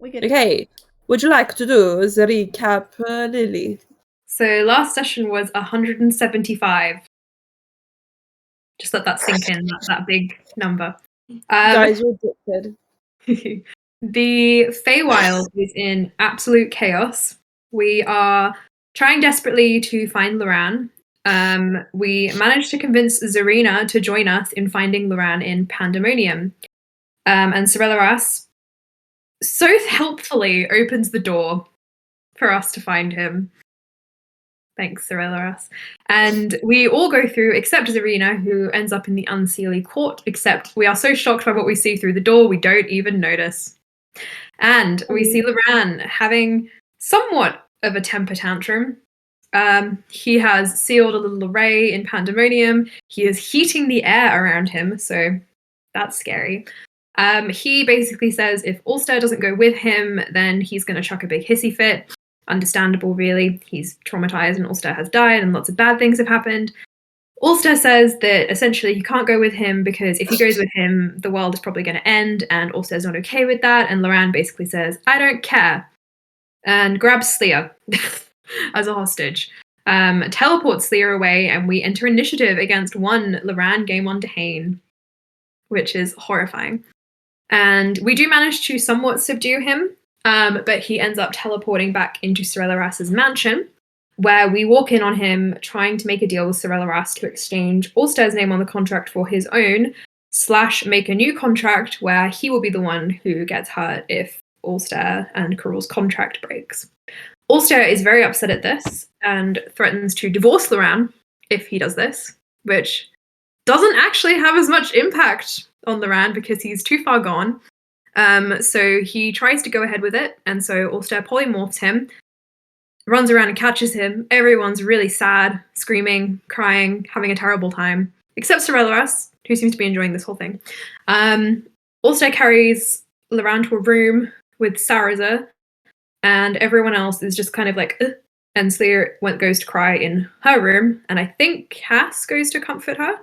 Okay. Would you like to do the recap, Lily? So last session was 175. Just let that sink in, that big number. Guys, you're addicted. The Feywild is in absolute chaos. We are trying desperately to find Luran. We managed to convince Zarina to join us in finding Luran in Pandemonium. And Cereleras so helpfully opens the door for us to find him. Thanks, Cereleras. And we all go through, except Zarina, who ends up in the Unseelie Court, except we are so shocked by what we see through the door, we don't even notice. And we see Luran having somewhat of a temper tantrum. He has sealed a little array in Pandemonium. He is heating the air around him, so that's scary. He basically says if Alstaer doesn't go with him, then he's going to chuck a big hissy fit. Understandable, really. He's traumatized and Alstaer has died and lots of bad things have happened. Alstaer says that essentially he can't go with him because if he goes with him, the world is probably going to end, and Alstair's not okay with that. And Luran basically says, I don't care, and grabs Sleer as a hostage. Teleports Sleer away, and we enter initiative against one Luran Game 1 Dehane, which is horrifying. And we do manage to somewhat subdue him, but he ends up teleporting back into Cereleras' mansion, where we walk in on him trying to make a deal with Cereleras to exchange Alstair's name on the contract for his own, / make a new contract where he will be the one who gets hurt if Alstaer and Karul's contract breaks. Alstair is very upset at this and threatens to divorce Luran if he does this, which doesn't actually have as much impact on Luran because he's too far gone. So he tries to go ahead with it, and so Alstair polymorphs him, runs around and catches him. Everyone's really sad, screaming, crying, having a terrible time, except Cereleras, who seems to be enjoying this whole thing. Alstair carries Luran to a room with Saraza, and everyone else is just kind of like, ugh. And Sleer goes to cry in her room, and I think Cass goes to comfort her.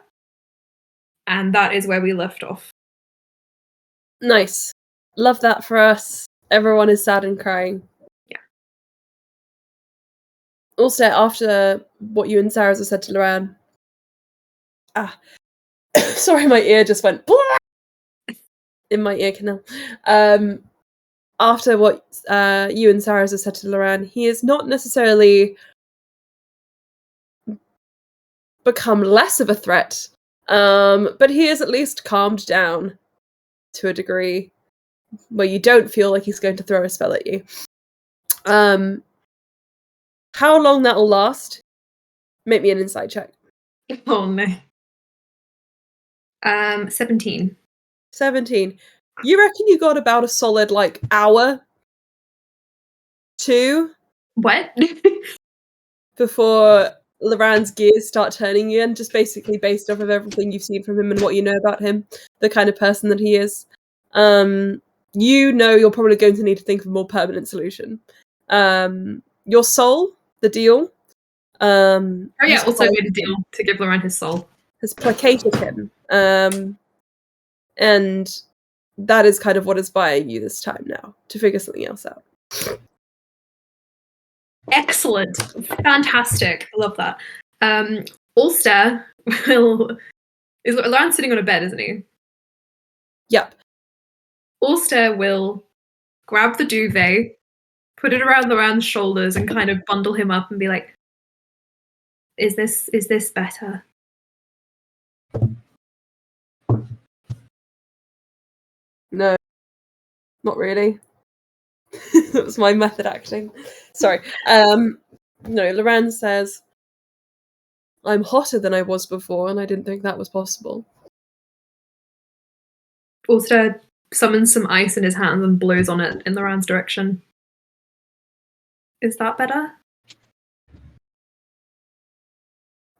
And that is where we left off. Nice. Love that for us. Everyone is sad and crying. Yeah. Also, after what you and Sarah said to Luran. Sorry, my ear just went in my ear canal. After what you and Sarah said to Luran, he is not necessarily become less of a threat, but he is at least calmed down to a degree where you don't feel like he's going to throw a spell at you. How long that'll last, make me an insight check. Oh no. 17. 17. You reckon you got about a solid, hour? 2? What? Before Luran's gears start turning again, just basically based off of everything you've seen from him and what you know about him, the kind of person that he is. You know you're probably going to need to think of a more permanent solution. Your soul, the deal. Also made a deal to give Luran his soul. Has placated him. And that is kind of what is buying you this time now, to figure something else out. Excellent. Fantastic. I love that. Alstair is Luran sitting on a bed, isn't he? Yep. Alstair will grab the duvet, put it around Luran's shoulders, and kind of bundle him up and be like, Is this better? No. Not really. That was my method acting. Sorry. No, Luran says, I'm hotter than I was before, and I didn't think that was possible. Alstair summons some ice in his hands and blows on it in Luran's direction. Is that better?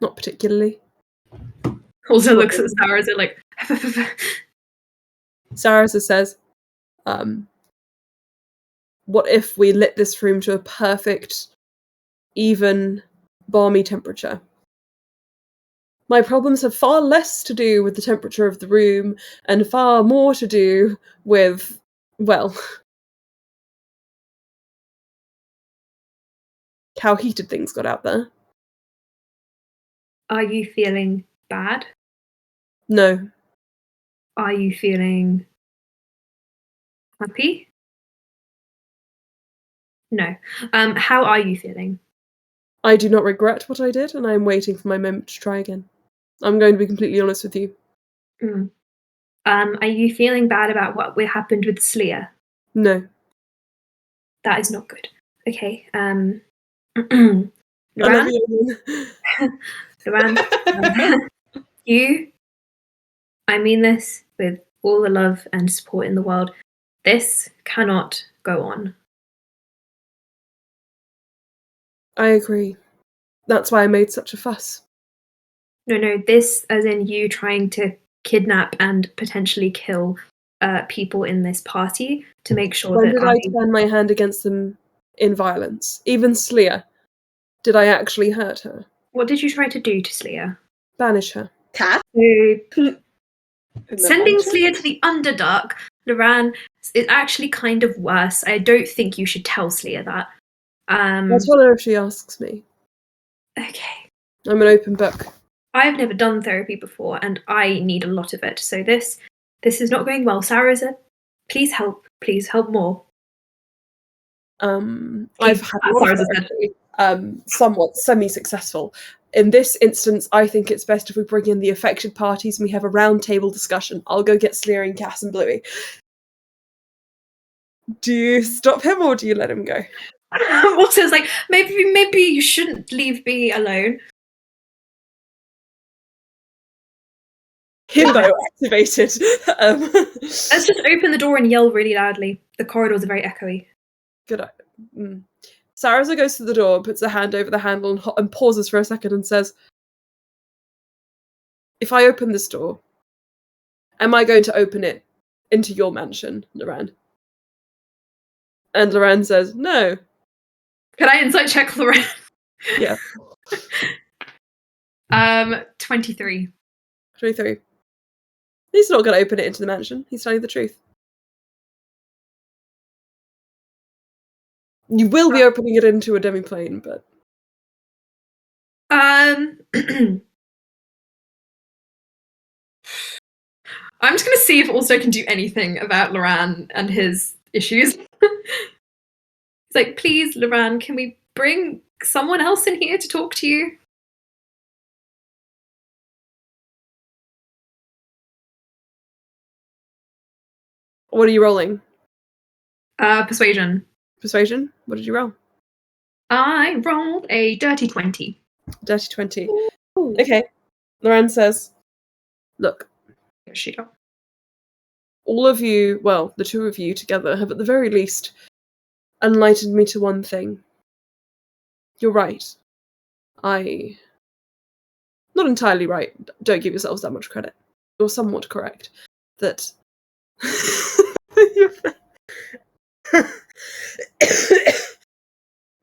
Not particularly. Also looks at Saraza like... Saraza says, what if we lit this room to a perfect, even, balmy temperature? My problems have far less to do with the temperature of the room and far more to do with, well, how heated things got out there. Are you feeling bad? No. Are you feeling happy? No. How are you feeling? I do not regret what I did, and I am waiting for my moment to try again. I'm going to be completely honest with you. Mm. Are you feeling bad about what happened with Sleer? No. That is not good. Okay. I love you. Luran, I mean this with all the love and support in the world. This cannot go on. I agree. That's why I made such a fuss. No, this as in you trying to kidnap and potentially kill people in this party to make sure When that did I turn my hand against them in violence? Even Sleer. Did I actually hurt her? What did you try to do to Sleer? Banish her. Cat? Sending Sleer to the Underdark, Luran, is actually kind of worse. I don't think you should tell Sleer that. I'll tell her if she asks me. Okay. I'm an open book. I've never done therapy before, and I need a lot of it. So this is not going well. Saraza, please help. Please help more. I've had a lot of therapy, somewhat semi-successful. In this instance, I think it's best if we bring in the affected parties and we have a round table discussion. I'll go get Sleering, Cass, and Bluey. Do you stop him or do you let him go? Also, it's like maybe you shouldn't leave me alone. Himbo activated. Let's just open the door and yell really loudly. The corridors are very echoey. Good. Saraza goes to the door, puts a hand over the handle, and pauses for a second and says, "If I open this door, am I going to open it into your mansion, Luran?" And Luran says, "No." Can I insight check Luran? Yeah. 23. 23. He's not going to open it into the mansion. He's telling the truth. You will be opening it into a demiplane, but... I'm just going to see if Alstaer can do anything about Luran and his issues. He's like, please, Luran, can we bring someone else in here to talk to you? What are you rolling? Persuasion. Persuasion? What did you roll? I rolled a dirty 20. Dirty 20. Ooh. Okay. Luran says, "Look, all of you, well, the two of you together, have at the very least enlightened me to one thing. You're right. Not entirely right. Don't give yourselves that much credit. You're somewhat correct. That...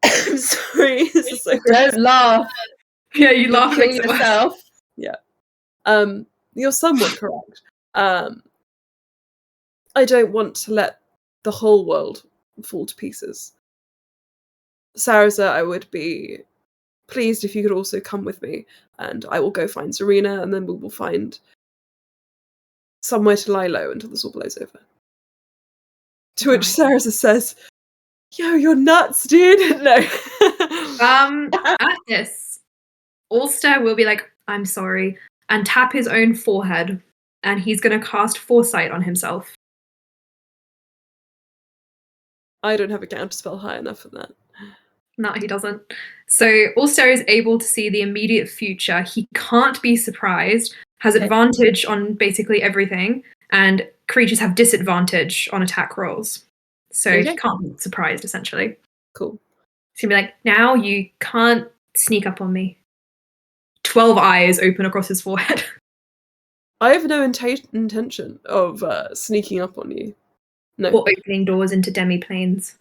I'm sorry. This is so Don't laugh. Yeah, you laugh at yourself. Yeah. You're somewhat correct. I don't want to let the whole world fall to pieces. Saraza, I would be pleased if you could also come with me, and I will go find Zarina, and then we will find somewhere to lie low until this all blows over." To which Saraza says, "Yo, you're nuts, dude." No. At this, Alstaer will be like, "I'm sorry," and tap his own forehead, and he's going to cast Foresight on himself. I don't have a counterspell high enough for that. No, he doesn't. So Alstaer is able to see the immediate future. He can't be surprised, has advantage on basically everything, and creatures have disadvantage on attack rolls. So he can't be surprised, essentially. Cool. He's going to be like, now you can't sneak up on me. 12 eyes open across his forehead. I have no intention of sneaking up on you. No. Or opening doors into demi-planes.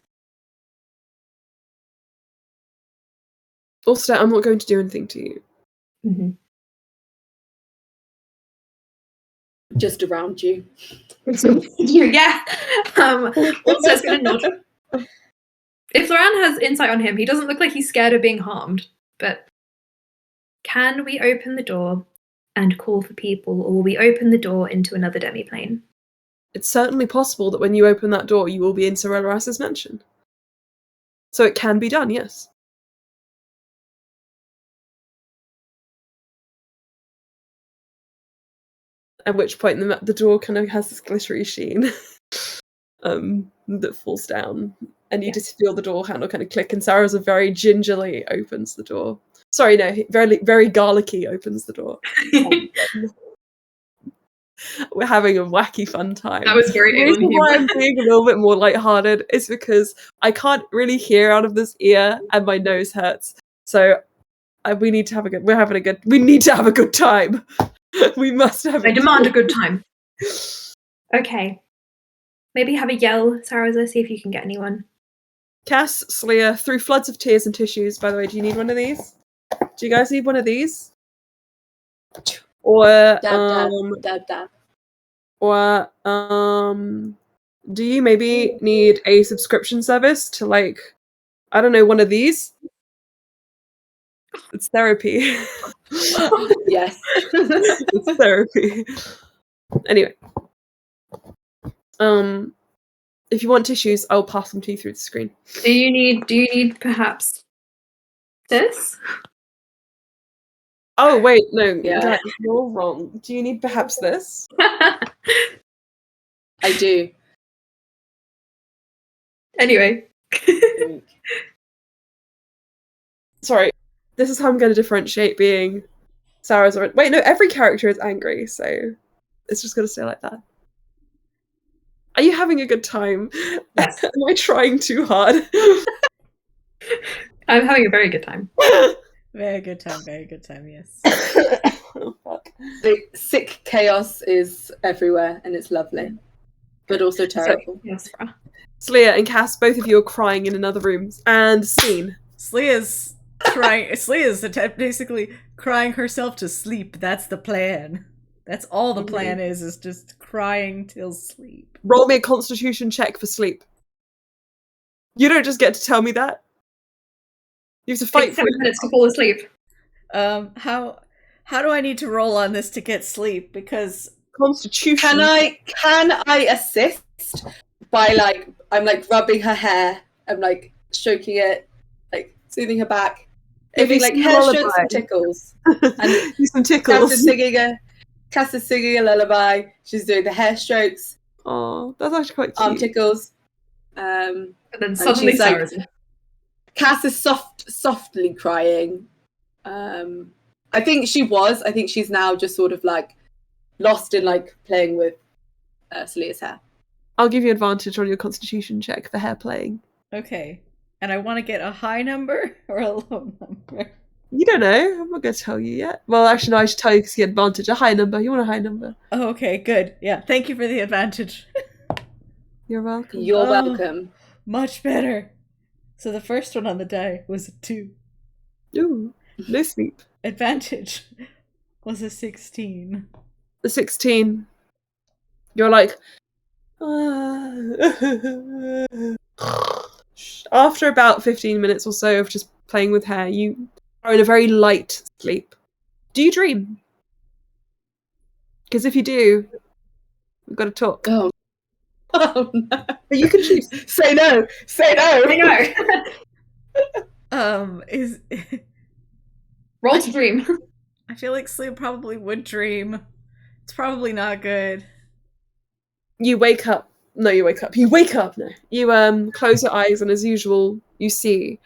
Also, I'm not going to do anything to you. Mm-hmm. Just around you. Yeah. Alstaer's going to nod. If Luran has insight on him, he doesn't look like he's scared of being harmed. But can we open the door and call for people, or will we open the door into another demiplane? It's certainly possible that when you open that door, you will be in Sir Elras's mansion. So it can be done, yes. At which point the door kind of has this glittery sheen that falls down. And you just feel the door handle kind of click, and Sarah's very gingerly opens the door. Sorry, no, very, very garlicky opens the door. We're having a wacky fun time. That was very The reason why I'm being a little bit more lighthearted is because I can't really hear out of this ear, and my nose hurts. So we need to have a good. We need to have a good time. We must have. I demand a good time. Okay, maybe have a yell, Saraza. See if you can get anyone. Cass, Sleer, through floods of tears and tissues. By the way, do you need one of these? Do you guys need one of these? Or dab. Or do you maybe need a subscription service to, like, I don't know, one of these? It's therapy. Yes. It's therapy. Anyway. If you want tissues, I'll pass them to you through the screen. Do you need perhaps this? Oh wait, no, Yeah. guys, you're wrong. Do you need perhaps this? I do. Anyway. Sorry, this is how I'm going to differentiate being Sarah's or wait, no, every character is angry, so it's just going to stay like that. Are you having a good time? Yes. Am I trying too hard? I'm having a very good time. Very good time, yes. Oh, fuck. The sick chaos is everywhere, and it's lovely, but also terrible. Yes, Sleer and Cass, both of you are crying in another room, and scene. Slea's basically crying herself to sleep. That's the plan. That's all the plan is just crying till sleep. Roll me a constitution check for sleep. You don't just get to tell me that. You have to fight for 7 minutes to fall asleep. How do I need to roll on this to get sleep? Because constitution. Can I assist by I'm rubbing her hair, I'm stroking it, soothing her back, giving hair strokes and tickles. And some tickles. Cass is singing a lullaby. She's doing the hair strokes. Oh, that's actually quite cute. Arm tickles. And then suddenly Cass is softly crying. I think she's now just sort of lost in playing with Sleer's hair. I'll give you advantage on your constitution check for hair playing. Okay. And I want to get a high number or a low number? You don't know. I'm not going to tell you yet. Well, actually, no, I should tell you because you get advantage. A high number. You want a high number. Oh, okay, good. Yeah, thank you for the advantage. You're welcome. You're welcome. Much better. So the first one on the die was a 2. Ooh, no sleep. Advantage was a 16. The 16. You're like... After about 15 minutes or so of just playing with hair, you are in a very light sleep. Do you dream? Because if you do, we've got to talk. Oh no. But you can choose. Say no. Say no. Say no. Roll to dream. I feel like Sleep probably would dream. It's probably not good. You wake up. No, you wake up. You wake up. No. You close your eyes, and as usual, you see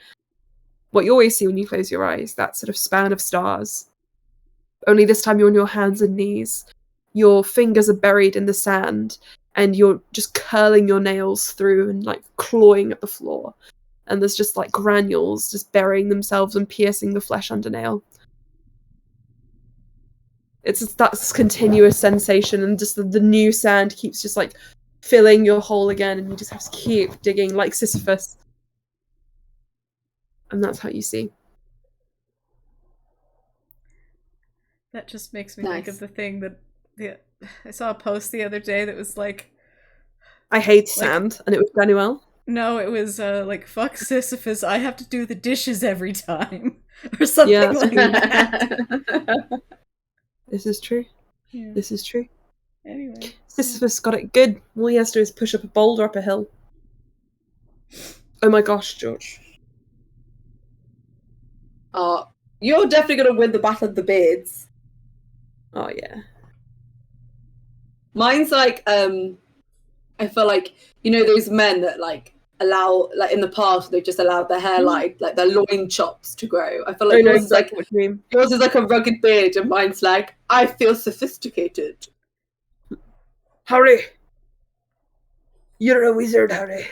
what you always see when you close your eyes, that sort of span of stars. Only this time you're on your hands and knees. Your fingers are buried in the sand, and you're just curling your nails through and clawing at the floor. And there's just granules just burying themselves and piercing the flesh under nail. It's just that continuous sensation, and just the new sand keeps just filling your hole again, and you just have to keep digging like Sisyphus. And that's how you see. That just makes me think of the thing that I saw a post the other day that was I hate sand, and it was Daniel. No, it was like, fuck Sisyphus, I have to do the dishes every time. Or something Yeah, like something that. This is true. Yeah. This is true. Anyway. Sisyphus got it good. All he has to do is push up a boulder up a hill. Oh my gosh, George. You're definitely going to win the Battle of the Beards. Oh yeah. Mine's like, I feel like, you know, those men that like allow, like in the past, they just allowed their hairline, like their loin chops to grow. I feel like I know yours is like, exactly what you mean. yours is like a rugged beard, and mine's like, I feel sophisticated. Harry! You're a wizard, Harry.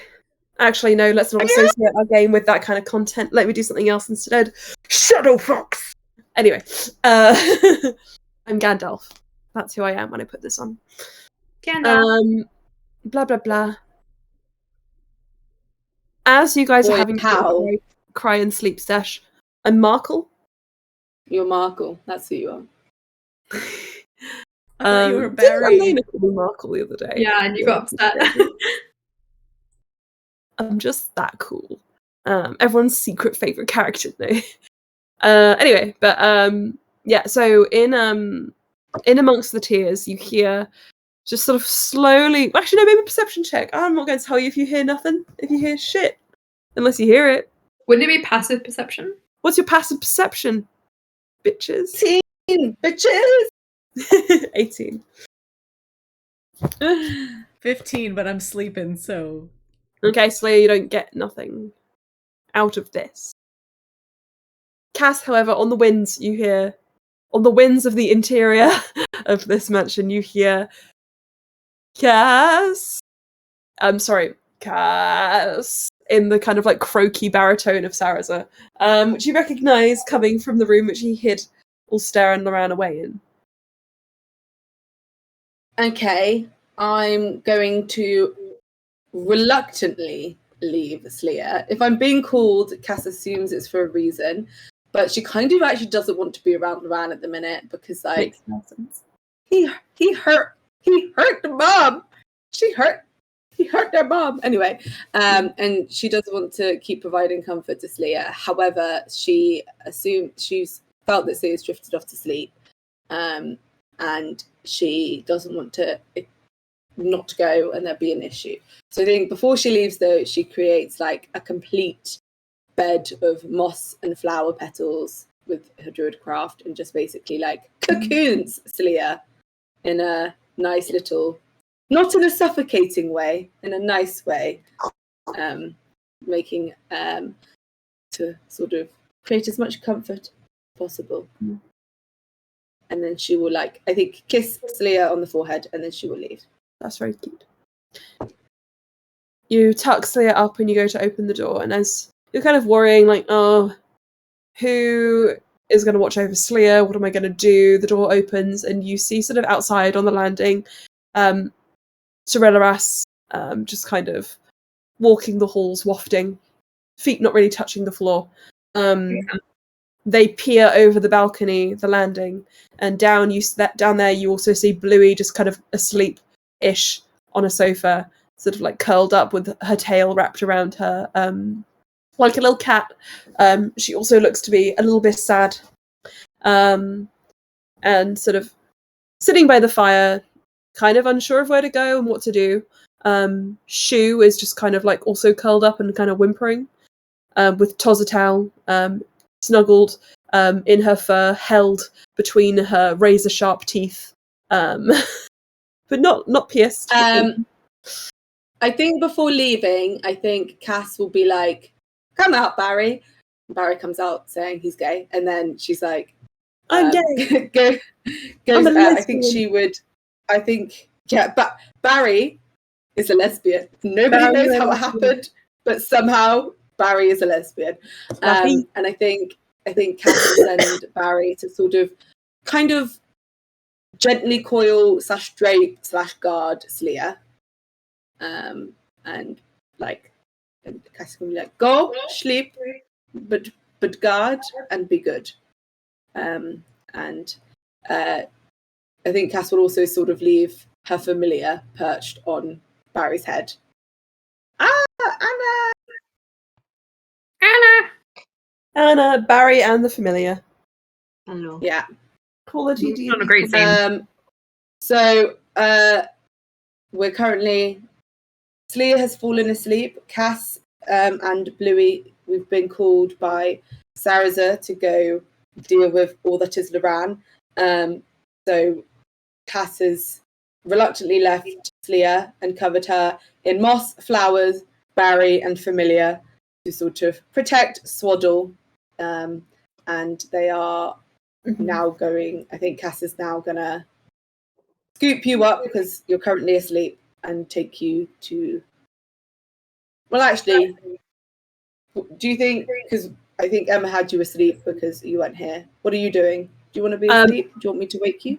Actually, no, let's not associate our game with that kind of content. Let me do something else instead. Shadow Fox! Anyway, I'm Gandalf. That's who I am when I put this on. Gandalf. Blah, blah, blah. As you guys Boy, are having how? cry and sleep sesh, I'm Markle. You're Markle. That's who you are. I thought you were Didn't Barry. Elena call me Markle the other day? Yeah, and you got upset. I'm just that cool. Everyone's secret favorite character though. Anyway, but yeah. So in amongst the tears, you hear just sort of slowly. Actually, no, maybe perception check. I'm not going to tell you if you hear nothing. If you hear shit, unless you hear it. Wouldn't it be passive perception? What's your passive perception, bitches? 18, bitches! 18. 15, but I'm sleeping, so... Okay, Slayer, you don't get nothing out of this. Cass, however, on the winds, you hear, on the winds of the interior of this mansion, you hear, Cass! Cass! In the kind of like croaky baritone of Saraza, which you recognise coming from the room which he hid Alstaer and Luran away in. Okay, I'm going to reluctantly leave Sleer. If I'm being called, Cass assumes it's for a reason, but she kind of actually doesn't want to be around Luran at the minute because, like, Makes no sense. he hurt the mom. He hurt their mom. Anyway, and she doesn't want to keep providing comfort to Sleer. However, she's felt that Sleer's drifted off to sleep, and she doesn't want to not to go and there be an issue. So I think before she leaves, though, she creates like a complete bed of moss and flower petals with her druid craft and just basically like cocoons Sleer in a nice little, not in a suffocating way, in a nice way, making to sort of create as much comfort as possible. And then she will, like, I think, kiss Sleer on the forehead, and then she will leave. That's very cute. You tuck Slayer up and you go to open the door, and as you're kind of worrying, like, oh, who is going to watch over Slayer? What am I going to do? The door opens, and you see sort of outside on the landing, Sorelaras, just kind of walking the halls, wafting, feet not really touching the floor. They peer over the balcony, the landing, and down there you also see Bluey just kind of asleep-ish on a sofa, sort of like curled up with her tail wrapped around her, like a little cat. She also looks to be a little bit sad, and sort of sitting by the fire, kind of unsure of where to go and what to do. Shu is just kind of like also curled up and kind of whimpering, with Tozatau snuggled in her fur, held between her razor-sharp teeth, but not pierced. I think before leaving, I think Cass will be like, "Come out, Barry." Barry comes out saying he's gay, and then she's like, I'm gay. goes. I'm a I think lesbian. she would. I think but Barry is a lesbian. Nobody Barry knows is a how it lesbian. happened, but somehow Barry is a lesbian. And I think Cass will send Barry to sort of, kind of, gently coil / drape / guard Sleer. And like, and Cass will be like, go sleep, but guard and be good. And I think Cass will also sort of leave her familiar perched on Barry's head. Anna. Anna. Anna, Barry, and the familiar. Hello. Yeah. Quality Not a great D&D. scene. So we're currently. Sleer has fallen asleep. Cass and Bluey, we've been called by Saraza to go deal with all that is Luran. So Cass has reluctantly left Sleer and covered her in moss, flowers, Barry, and Familiar to sort of protect Swaddle. And they are now going. I think Cass is now gonna scoop you up because you're currently asleep and take you to. Well, actually, do you think? Because I think Emma had you asleep because you weren't here. What are you doing? Do you want to be asleep? Do you want me to wake you?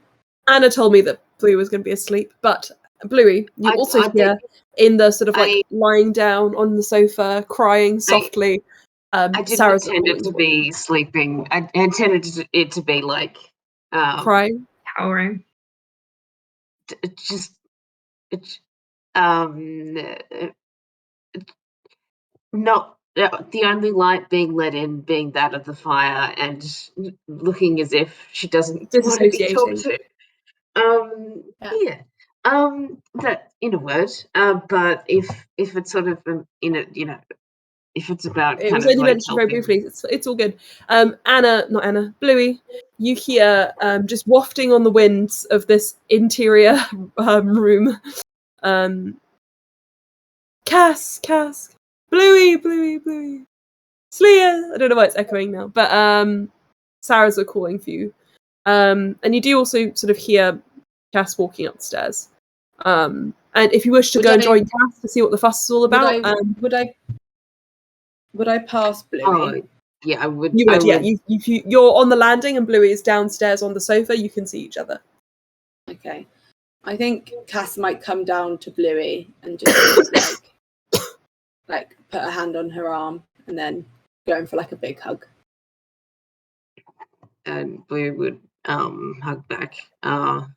Anna told me that Bluey was going to be asleep, but Bluey, you also hear in the sort of like lying down on the sofa, crying softly. I didn't Sarah's intend it to be sleeping. I intended it to be like crying, Cowering. Not the only light being let in being that of the fire, and looking as if she doesn't want to be talked to. That in a word. But if it's sort of if it's about it kind was of only like mentioned very helping. briefly. It's all good. Bluey, you hear just wafting on the winds of this interior room. Cass, Bluey, Sleer. I don't know why it's echoing now, but Sarah's are calling for you. And you do also sort of hear Cass walking upstairs. And if you wish to go and join Cass to see what the fuss is all about, would I pass Bluey? Oh, yeah, I would. You would, yeah. You're on the landing and Bluey is downstairs on the sofa. You can see each other. Okay. I think Cass might come down to Bluey and just like put a hand on her arm and then go in for like a big hug. And Bluey would hug back, and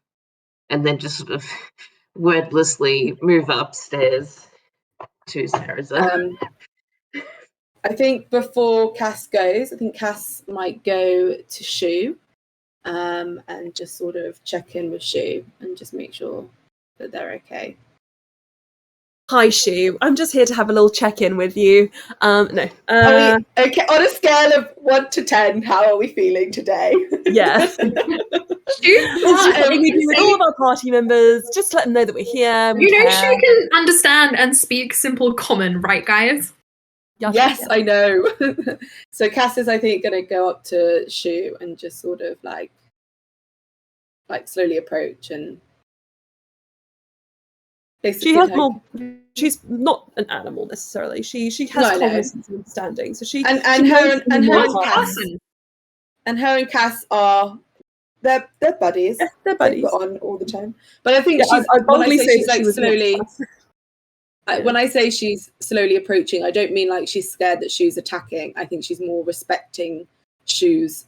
then just sort of wordlessly move upstairs to Saraza. I think before Cass goes, I think Cass might go to Shu and just sort of check in with Shu and just make sure that they're okay. Hi, Shu. I'm just here to have a little check-in with you. No. Are we okay? On a scale of 1 to 10, how are we feeling today? Yeah. We do with all of our party members. Just let them know that we're here. You know she can understand and speak simple common, right, guys? Yes, I know. So Cass is, I think, going to go up to Shu and just sort of like slowly approach and basically. She has more. She's not an animal necessarily. She has cognizance and understanding. So she and her and Cass are they're buddies. Yeah, they're buddies. They put on all the time. But I think she's when I say she's like slowly. When I say she's slowly approaching, I don't mean like she's scared that Shu's attacking. I think she's more respecting Shu's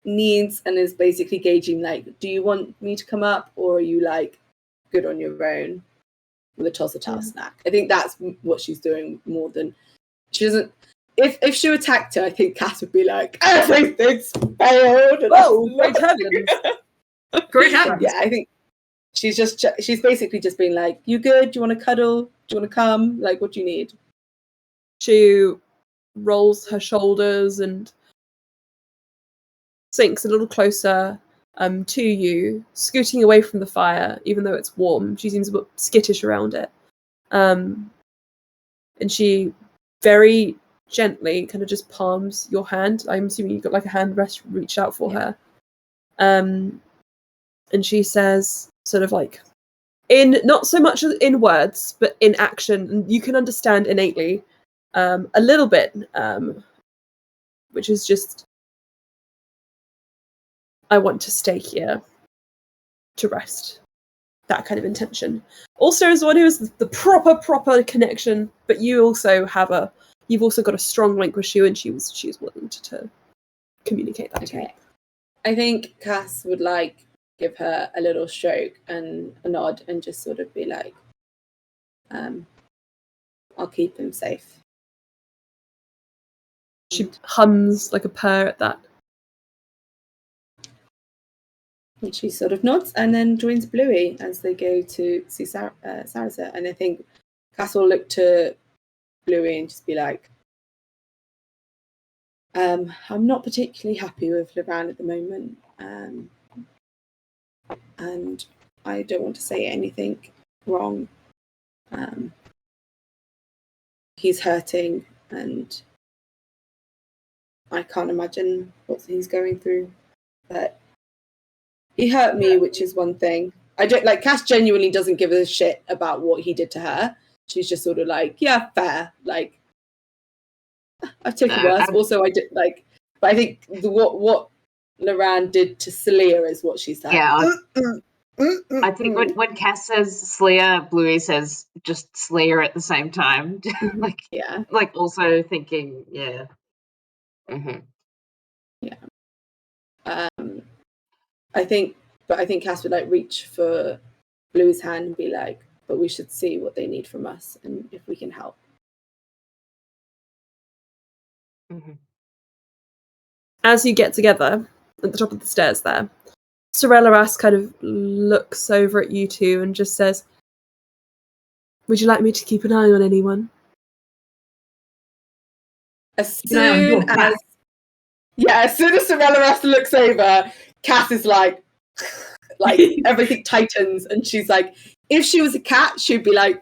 needs and is basically gauging like, do you want me to come up or are you like good on your own with a toss-a-toss snack? I think that's what she's doing more than she doesn't. If Shu attacked her, I think Cass would be like, everything's failed. Oh, great heavens! Great heavens! Yeah, I think. She's basically just being like, you good? Do you want to cuddle? Do you want to come? Like, what do you need? She rolls her shoulders and sinks a little closer to you, scooting away from the fire, even though it's warm. She seems a bit skittish around it. And she very gently kind of just palms your hand. I'm assuming you've got like a hand reached out for her. And she says, sort of like, in not so much in words, but in action, and you can understand innately a little bit, which is just, I want to stay here to rest. That kind of intention. Also, as one who has the proper connection, but you also have you've also got a strong link with Shu, and she was willing to communicate that to you. I think Cass would like give her a little stroke and a nod and just sort of be like, I'll keep him safe. She hums like a purr at that. And she sort of nods and then joins Bluey as they go to see Sarasa. And I think Cass will look to Bluey and just be like, I'm not particularly happy with Luran at the moment. And I don't want to say anything wrong. He's hurting and I can't imagine what he's going through. But he hurt me, which is one thing. I don't like Cass genuinely doesn't give a shit about what he did to her. She's just sort of like, yeah, fair. Like, I've taken worse. Also, I did like, but I think what Luran did to Celia is what she's like. Yeah, I think when Cass says Slayer, Bluey says just Slayer at the same time. Like, yeah, like also thinking, yeah. Mm-hmm. Yeah. I think Cass would like reach for Bluey's hand and be like, but we should see what they need from us and if we can help. Mm-hmm. As you get together at the top of the stairs there, Sorella kind of looks over at you two and just says, would you like me to keep an eye on anyone? As soon as Sorella looks over, Cass is like everything tightens and she's like, if she was a cat, she'd be like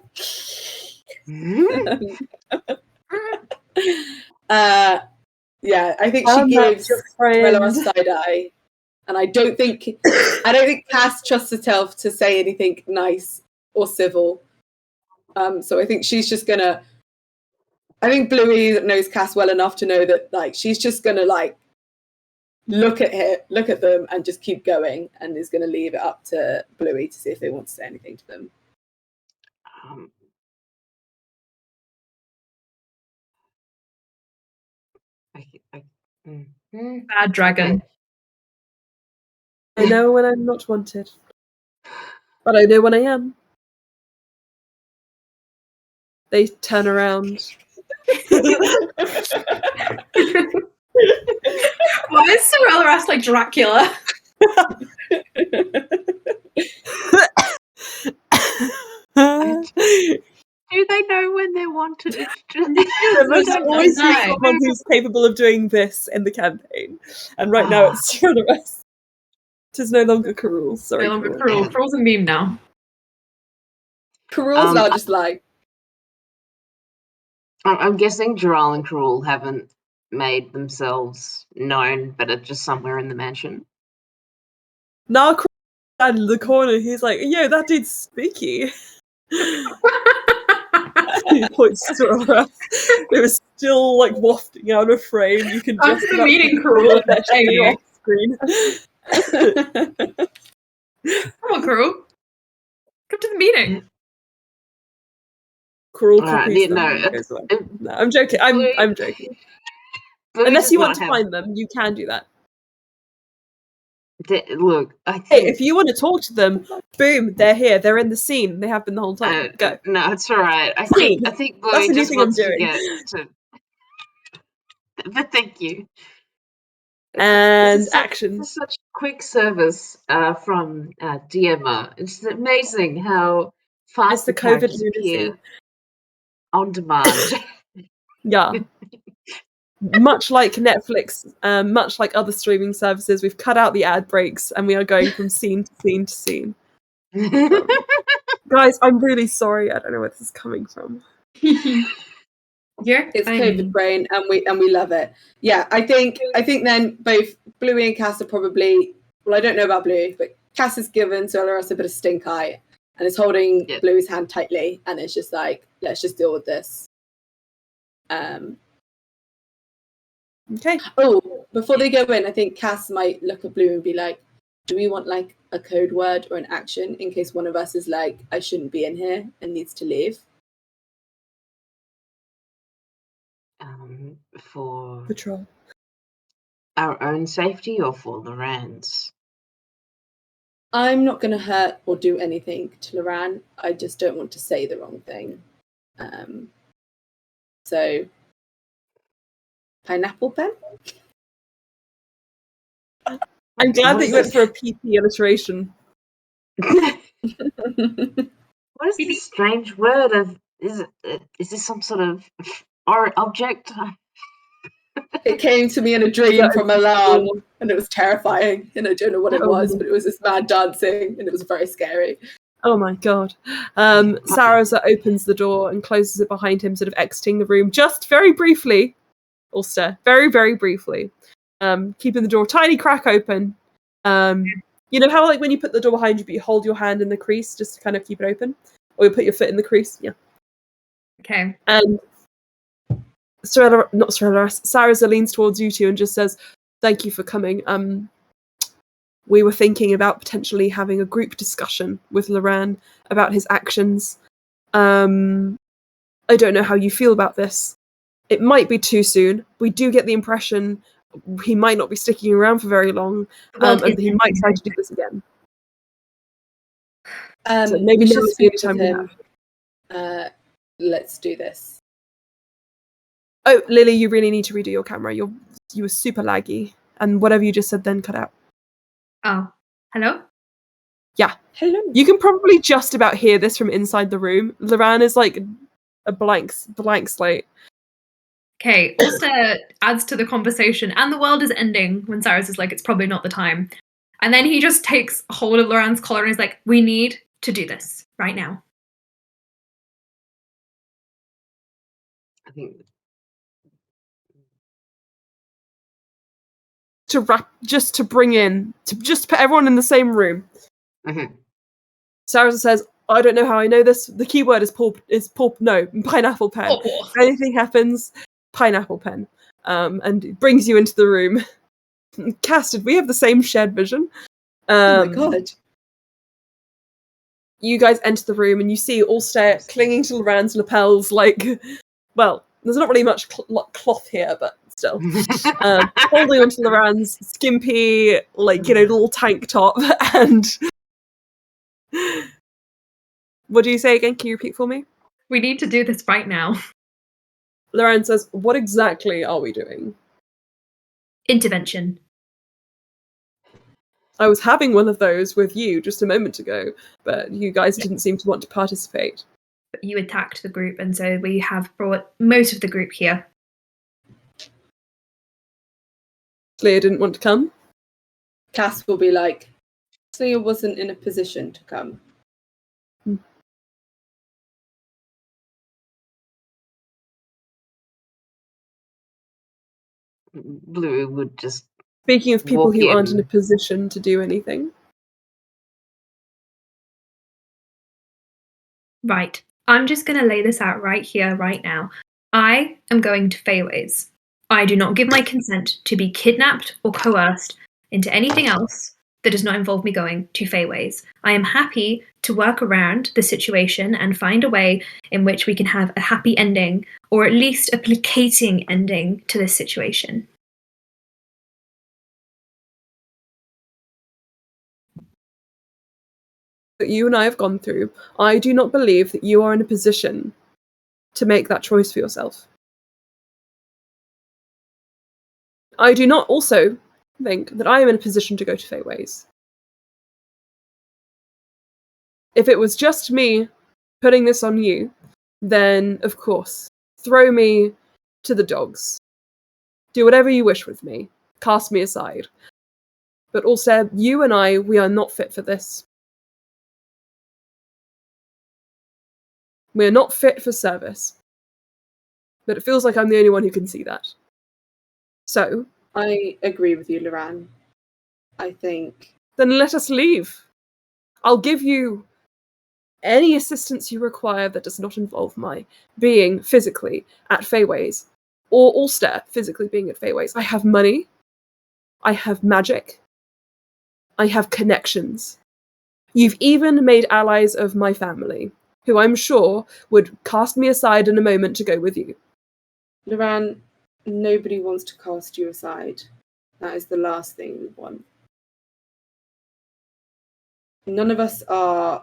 yeah, I think she gives Sorella a side eye. And I don't think Cass trusts herself to say anything nice or civil. So I think she's just gonna. I think Bluey knows Cass well enough to know that like she's just gonna like look at them, and just keep going, and is gonna leave it up to Bluey to see if they want to say anything to them. Bad dragon. I know when I'm not wanted, but I know when I am. They turn around. Why is Sorella like Dracula? Do they know when they're wanted? There's always someone who's capable of doing this in the campaign, and right now it's Sorella. It is no longer Karul. Sorry, no longer Karul. Karul's a meme now. Karul's now just like. I'm guessing Jaral and Karul haven't made themselves known, but are just somewhere in the mansion. Now Karul down in the corner, he's like, yo, that dude's spooky. He points to Sorella. It was still like wafting out of frame. You can just the meeting, Karul. Off screen. Come on, Karul. Come to the meeting. Karul copies them. No, I'm joking. I'm joking. Unless you want to find them, you can do that. Look, I think... Hey, if you want to talk to them, boom, they're here. They're in the scene. They have been the whole time. Go. No, it's all right. I think Bluey just wants to get to... But thank you. And action. Such quick service from DMR. It's amazing how fast the COVID lunacy on demand. Yeah. Much like Netflix, much like other streaming services, we've cut out the ad breaks and we are going from scene to scene to scene. Guys, I'm really sorry. I don't know where this is coming from. It's COVID brain, and we love it. Yeah, I think then both Bluey and Cass are probably. Well, I don't know about Bluey, but Cass has given Sorella a bit of stink eye and is holding Bluey's hand tightly, and it's just like, let's just deal with this. Okay. Oh, before they go in, I think Cass might look at Bluey and be like, "Do we want like a code word or an action in case one of us is like, I shouldn't be in here and needs to leave?" For patrol, our own safety, or for Luran's? I'm not going to hurt or do anything to Luran. I just don't want to say the wrong thing. So, pineapple pen? I'm glad What that is you went this? for a PP alliteration. What is this strange word of? Is this some sort of or object? It came to me in a dream Yeah, from it's Milan, cool. and it was terrifying. And I don't know what it was, Oh. but it was this man dancing, and it was very scary. Oh my god. Saraza opens the door and closes it behind him, sort of exiting the room just very briefly. Alstaer, very, very briefly. Keeping the door tiny crack open. You know how like when you put the door behind you, but you hold your hand in the crease just to kind of keep it open? Or you put your foot in the crease? Yeah. Okay. And Saraza leans towards you two and just says, "Thank you for coming. We were thinking about potentially having a group discussion with Luran about his actions. I don't know how you feel about this. It might be too soon. We do get the impression he might not be sticking around for very long, and that he might try to do this again. So maybe we now should is the only speak time with we him. have. Let's do this. Oh, Lily, you really need to redo your camera. You were super laggy, and whatever you just said then cut out. Oh, hello? Yeah. Hello. You can probably just about hear this from inside the room. Luran is like a blank slate. Okay, Alstaer adds to the conversation, and the world is ending when Cyrus is like, it's probably not the time. And then he just takes hold of Luran's collar and is like, we need to do this right now. I think Just to bring in, to just put everyone in the same room. Mhm. Sarah says, "I don't know how I know this. The key word is pineapple pen. Oh. If anything happens, pineapple pen." And it brings you into the room. Casted, we have the same shared vision. Oh my god. You guys enter the room and you see Alstair clinging to Luran's lapels like, well, there's not really much cloth here, but still. Holding onto Luran's skimpy, like, little tank top. And what do you say again? Can you repeat for me? We need to do this right now. Luran says, "What exactly are we doing?" Intervention. I was having one of those with you just a moment ago, but you guys didn't seem to want to participate. But you attacked the group, and so we have brought most of the group here. Leah didn't want to come. Cass will be like, Leah wasn't in a position to come. Blue would just Speaking of people walk who aren't in a in. position to do anything. Right. I'm just going to lay this out right here, right now. I am going to Feyways. I do not give my consent to be kidnapped or coerced into anything else that does not involve me going to Feyways. I am happy to work around the situation and find a way in which we can have a happy ending, or at least a placating ending to this situation. That you and I have gone through, I do not believe that you are in a position to make that choice for yourself. I do not also think that I am in a position to go to Feyways. If it was just me putting this on you, then, of course, throw me to the dogs. Do whatever you wish with me. Cast me aside. But also, you and I, we are not fit for this. We are not fit for service. But it feels like I'm the only one who can see that. So, I agree with you, Luran. I think... then let us leave. I'll give you any assistance you require that does not involve my being physically at Feyways, or Alstair physically being at Feyways. I have money. I have magic. I have connections. You've even made allies of my family, who I'm sure would cast me aside in a moment to go with you. Luran, nobody wants to cast you aside. That is the last thing we want. None of us are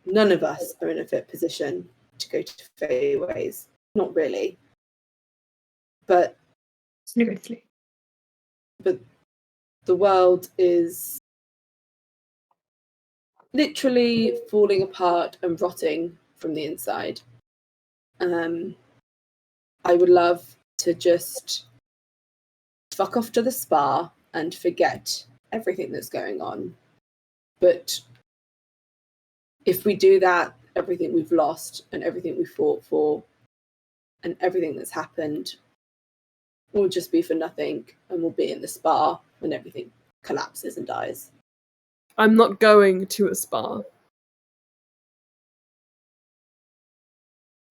in a fit position to go to Feyways. not really. But Seriously. the world is literally falling apart and rotting from the inside. I would love to just fuck off to the spa and forget everything that's going on. But if we do that, everything we've lost and everything we fought for and everything that's happened will just be for nothing, and we'll be in the spa when everything collapses and dies. I'm not going to a spa.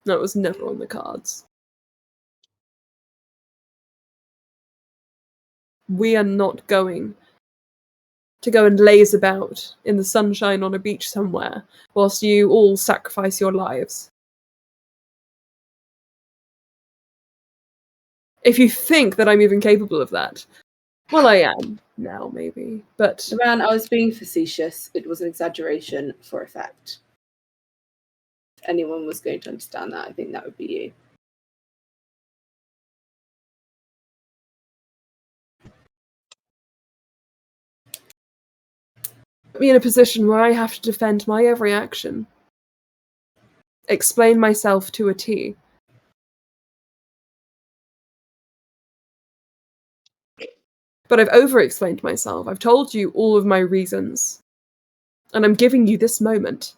That was never on the cards. We are not going to go and laze about in the sunshine on a beach somewhere whilst you all sacrifice your lives. If you think that I'm even capable of that, well, I am now, maybe, but Luran, I was being facetious. It was an exaggeration for effect. If anyone was going to understand that, I think that would be you. put me in a position where I have to defend my every action, explain myself to a T. But I've over-explained myself. I've told you all of my reasons. And I'm giving you this moment.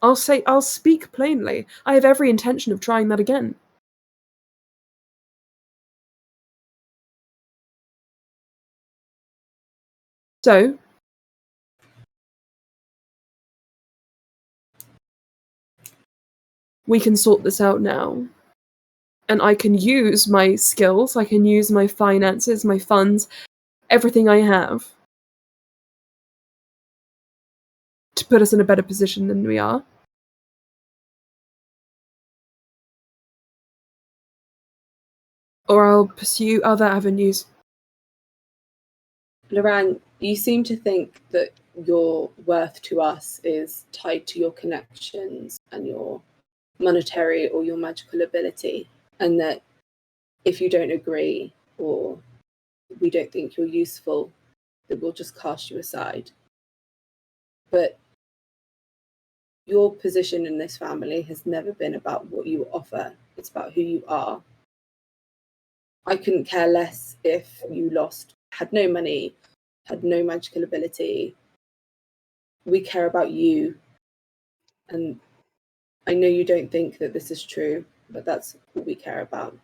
I'll speak plainly. I have every intention of trying that again. So, we can sort this out now. And I can use my skills, I can use my finances, my funds, everything I have to put us in a better position than we are. Or I'll pursue other avenues. Luran, you seem to think that your worth to us is tied to your connections and your monetary or your magical ability, and that if you don't agree or we don't think you're useful, that we'll just cast you aside. But your position in this family has never been about what you offer, it's about who you are. I couldn't care less if you had no money, had no magical ability. We care about you. And I know you don't think that this is true, but that's what we care about.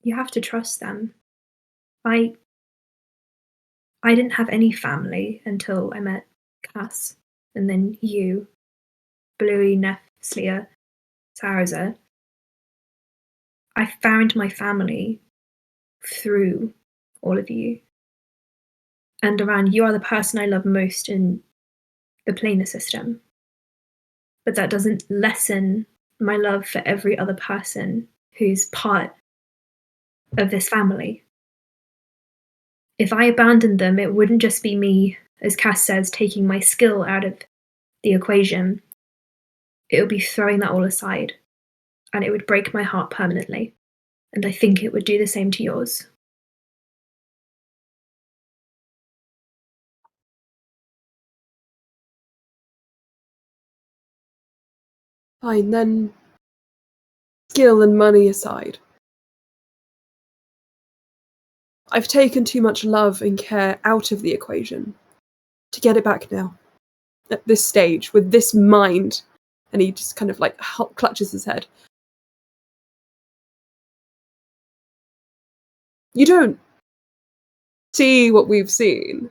You have to trust them. I didn't have any family until I met Cass, and then you, Bluey, Alstaer, Sauser. I found my family through all of you. And Luran, you are the person I love most in the planar system. But that doesn't lessen my love for every other person who's part of this family. If I abandoned them, it wouldn't just be me, as Cass says, taking my skill out of the equation. It would be throwing that all aside, and it would break my heart permanently. And I think it would do the same to yours. Fine, then skill and money aside. I've taken too much love and care out of the equation to get it back now. At this stage, with this mind. And he just kind of like clutches his head. You don't see what we've seen,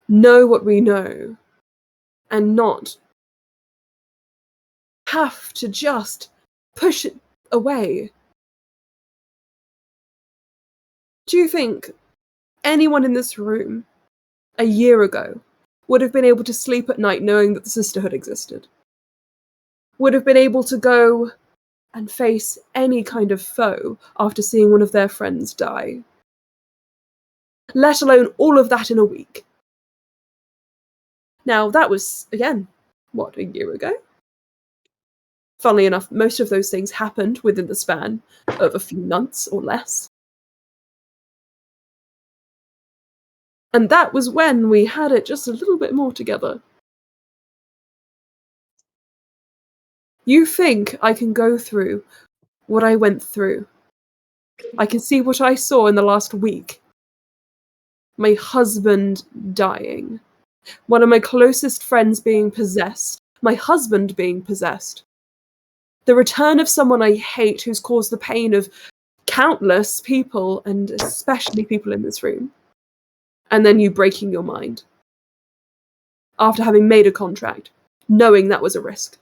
know what we know, and not have to just push it away. Do you think anyone in this room a year ago would have been able to sleep at night knowing that the sisterhood existed? Would have been able to go and face any kind of foe after seeing one of their friends die? let alone all of that in a week. Now, that was, again, what, a year ago? Funnily enough, most of those things happened within the span of a few months or less. And that was when we had it just a little bit more together. You think I can go through what I went through? I can see what I saw in the last week. My husband dying. One of my closest friends being possessed. My husband being possessed. The return of someone I hate who's caused the pain of countless people, and especially people in this room. And then you breaking your mind. After having made a contract, knowing that was a risk.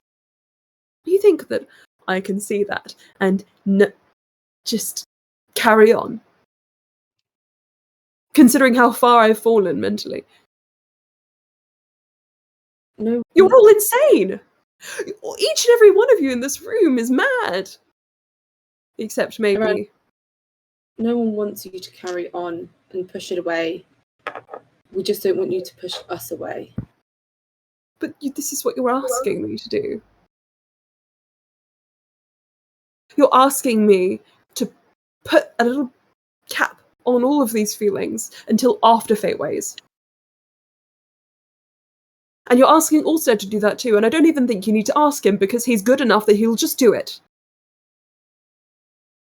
You think that I can see that and just carry on? Considering how far I've fallen mentally. No, You're all insane! Each and every one of you in this room is mad! Except maybe... Right. No one wants you to carry on and push it away. We just don't want you to push us away. But this is what you're asking me to do. You're asking me to put a little cap on all of these feelings until after Fateways. And you're asking Alstaer to do that too, and I don't even think you need to ask him because he's good enough that he'll just do it.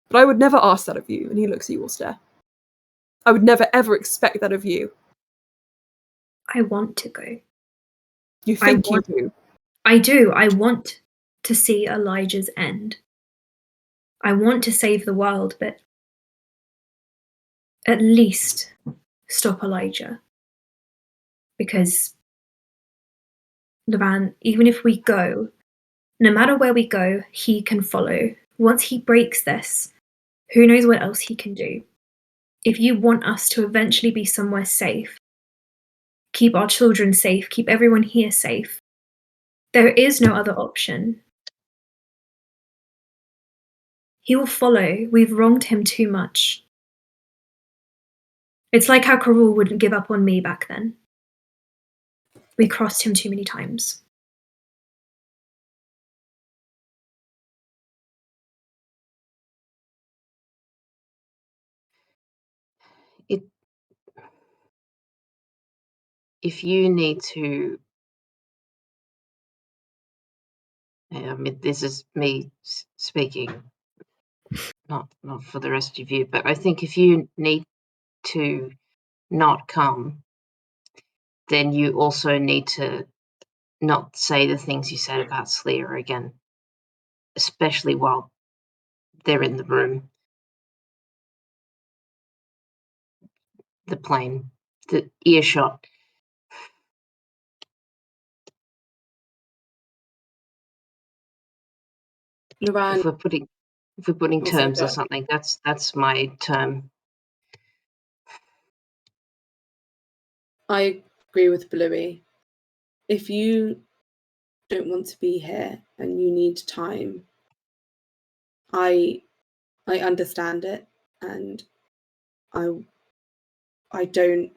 But I would never ask that of you, and he looks at you, Alstaer. I would never ever expect that of you. I want to go. You think you do. I do. I want to see Elijah's end. I want to save the world, but at least stop Elijah. Because, Luran, even if we go, no matter where we go, he can follow. Once he breaks this, who knows what else he can do. If you want us to eventually be somewhere safe, keep our children safe, keep everyone here safe, there is no other option. He will follow. We've wronged him too much. It's like how Karul wouldn't give up on me back then. We crossed him too many times. If you need to, I mean, this is me speaking, not for the rest of you, but I think if you need to not come, then you also need to not say the things you said about Sleer again, especially while they're in the room. The plane, the earshot. Luran, If we're putting Also terms or good. something, that's my term. I agree with Bluey. If you don't want to be here and you need time, I understand it, and I don't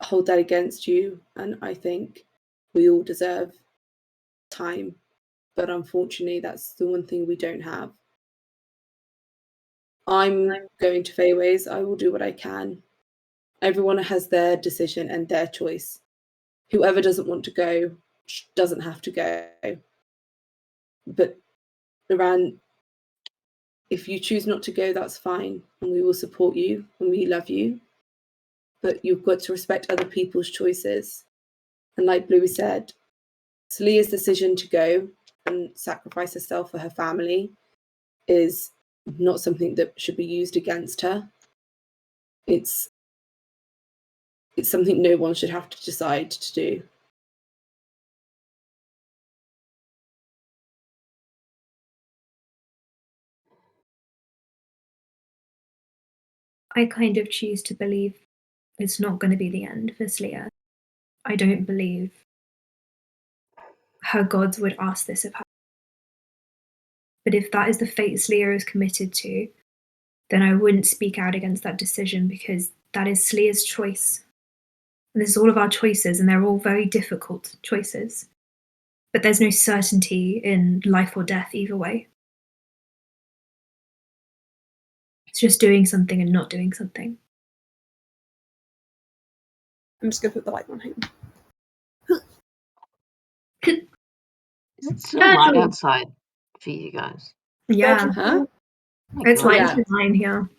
hold that against you, and I think we all deserve time, but unfortunately that's the one thing we don't have. I'm going to Feyways. I will do what I can. Everyone has their decision and their choice. Whoever doesn't want to go doesn't have to go. But Luran, if you choose not to go, that's fine, and we will support you and we love you. But you've got to respect other people's choices. And like Bluey said, Salia's decision to go and sacrifice herself for her family is not something that should be used against her. It's something no one should have to decide to do. I kind of choose to believe it's not going to be the end for Sleer. I don't believe her gods would ask this of her. But if that is the fate Sleer is committed to, then I wouldn't speak out against that decision because that is Sleer's choice. And this is all of our choices, and they're all very difficult choices. But there's no certainty in life or death either way. It's just doing something and not doing something. I'm just gonna put the light on him. It's still light outside for you guys. Yeah, Huh? Oh my it's God. light Yeah. as mine here.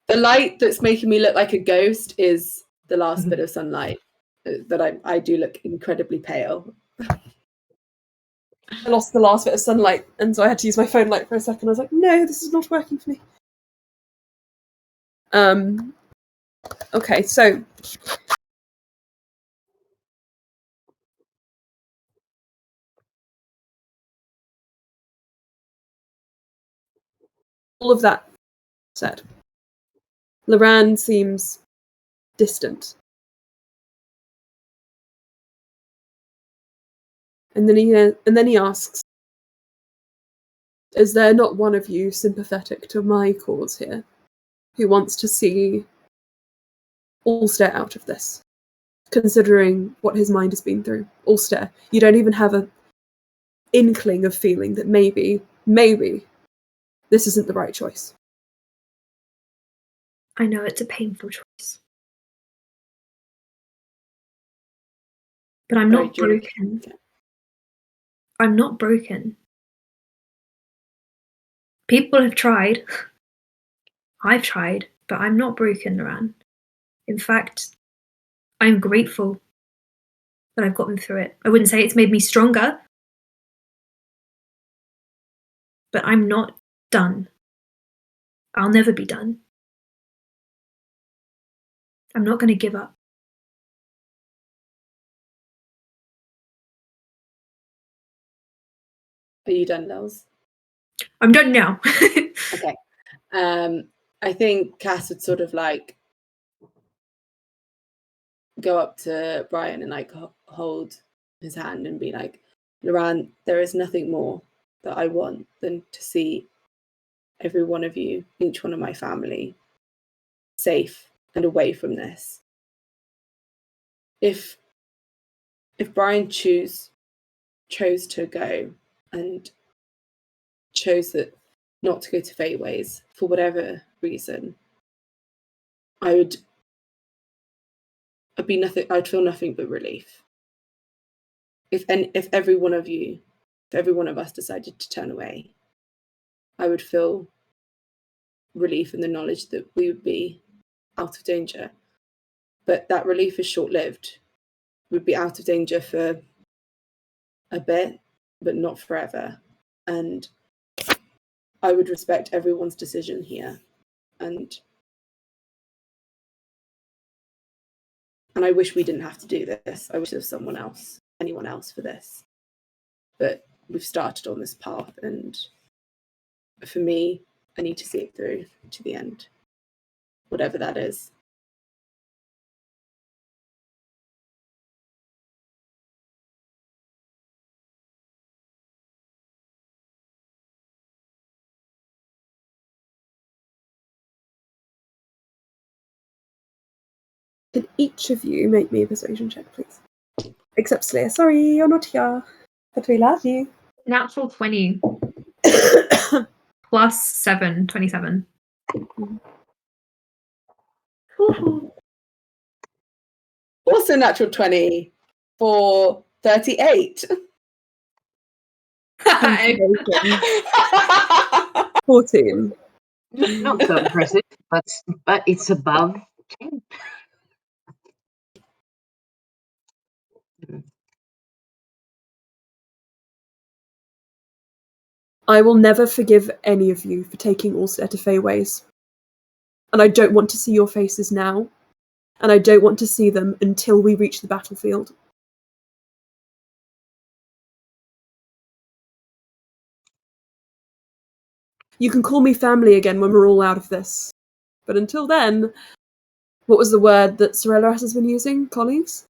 The light that's making me look like a ghost is the last bit of sunlight. That I do look incredibly pale. I lost the last bit of sunlight, and so I had to use my phone light for a second. I was like, no, this is not working for me. Okay, so all of that said, Luran seems distant. And then he asks, is there not one of you sympathetic to my cause here, who wants to see Alstaer out of this, considering what his mind has been through? Alstaer, you don't even have an inkling of feeling that maybe this isn't the right choice. I know it's a painful choice. But I'm not broken. I'm not broken. People have tried. I've tried, but I'm not broken, Luran. In fact, I'm grateful that I've gotten through it. I wouldn't say it's made me stronger, but I'm not done. I'll never be done. I'm not going to give up. Are you done, Nels? I'm done now. Okay. I think Cass would sort of like go up to Brian and like hold his hand and be like, Luran, there is nothing more that I want than to see every one of you, each one of my family, safe and away from this. If Brian chose to go and chose that not to go to Fateways for whatever reason, I'd feel nothing but relief. If every one of you, if every one of us decided to turn away, I would feel relief in the knowledge that we would be out of danger. But that relief is short-lived. We'd be out of danger for a bit, but not forever. And I would respect everyone's decision here. And I wish we didn't have to do this. I wish there was anyone else for this. But we've started on this path, and for me, I need to see it through to the end, whatever that is. Can each of you make me a persuasion check, please? Except Slayer. Sorry, you're not here. But we love you. Natural 20 plus 7, 27. Also natural 20 for 38. 14. Not so impressive, but it's above 10. I will never forgive any of you for taking Alstair to Feyways. And I don't want to see your faces now. And I don't want to see them until we reach the battlefield. You can call me family again when we're all out of this. But until then, what was the word that Sorellas has been using? Colleagues?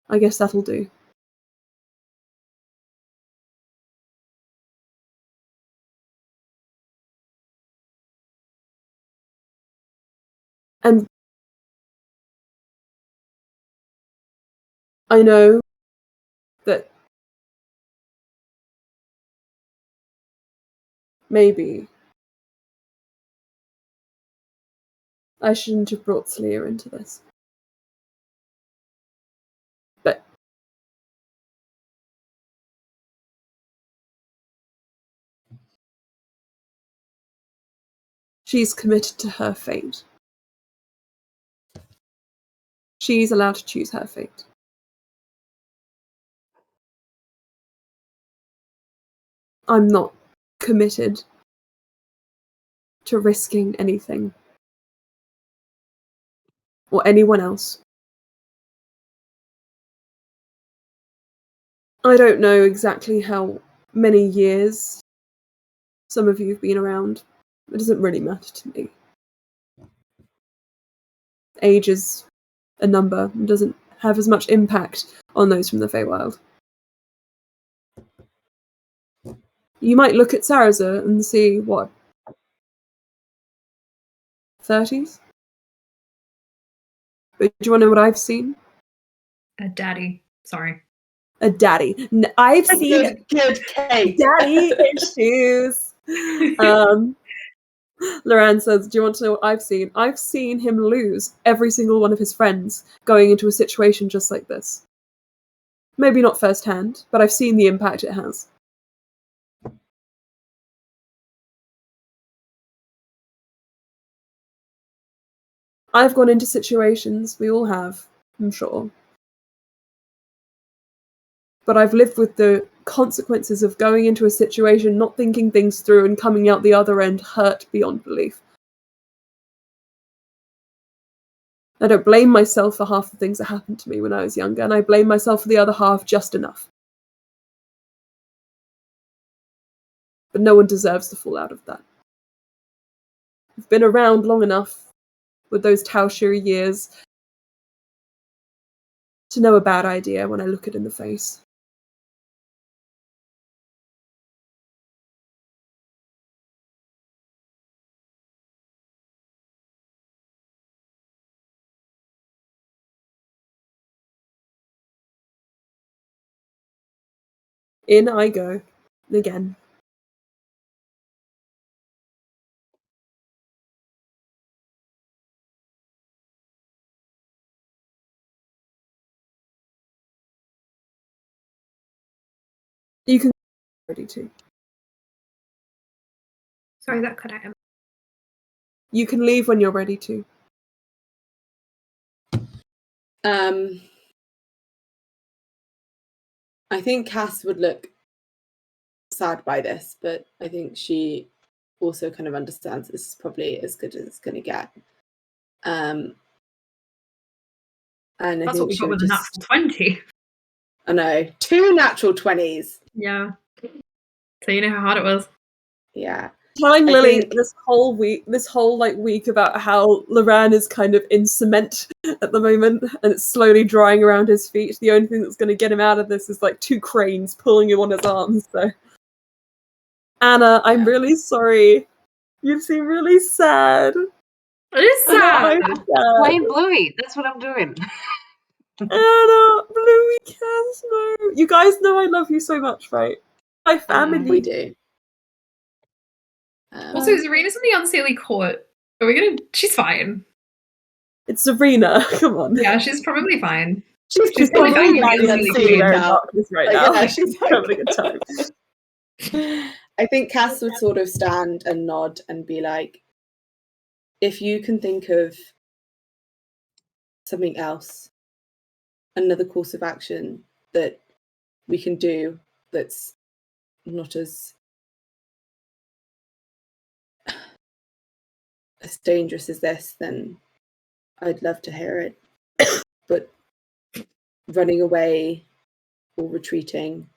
I guess that'll do. And I know that maybe I shouldn't have brought Sleer into this. But she's committed to her fate. She's allowed to choose her fate. I'm not committed to risking anything. Or anyone else. I don't know exactly how many years some of you have been around. It doesn't really matter to me. Age is a number and doesn't have as much impact on those from the Feywild. You might look at Saraza and see, what, 30s? But do you want to know what I've seen? A daddy. Sorry. A daddy. I've seen good Kate. daddy issues. Luran says, do you want to know what I've seen? I've seen him lose every single one of his friends going into a situation just like this. Maybe not firsthand, but I've seen the impact it has. I've gone into situations, we all have, I'm sure. But I've lived with the consequences of going into a situation, not thinking things through, and coming out the other end hurt beyond belief. I don't blame myself for half the things that happened to me when I was younger, and I blame myself for the other half just enough. But no one deserves to fall out of that. I've been around long enough with those Taoshiri years to know a bad idea when I look it in the face. In I go. Again. You can ready to. Sorry, that cut out. You can leave when you're ready to. I think Cass would look sad by this, but I think she also kind of understands this is probably as good as it's going to get. And That's I what think we she got would with a just. natural 20. I know, 2 natural 20s. Yeah. So you know how hard it was. Yeah. Telling I Lily think- this whole week about how Luran is kind of in cement at the moment and it's slowly drying around his feet. The only thing that's going to get him out of this is like 2 cranes pulling him on his arms. So, Anna, I'm really sorry. You seem really sad. It is sad. Blame Bluey. That's what I'm doing. Anna, Bluey Cass, no. You guys know I love you so much, right? My family. We do. Also, Zarina's in the Unseelie court. Are we gonna? She's fine. It's Serena. Come on. Yeah, she's probably fine. She's probably probably fine. lying She's unseen in now. darkness right Like, now. yeah, she's having a good time. I think Cass would sort of stand and nod and be like, if you can think of something else, another course of action that we can do that's not as dangerous as this, then I'd love to hear it. But running away or retreating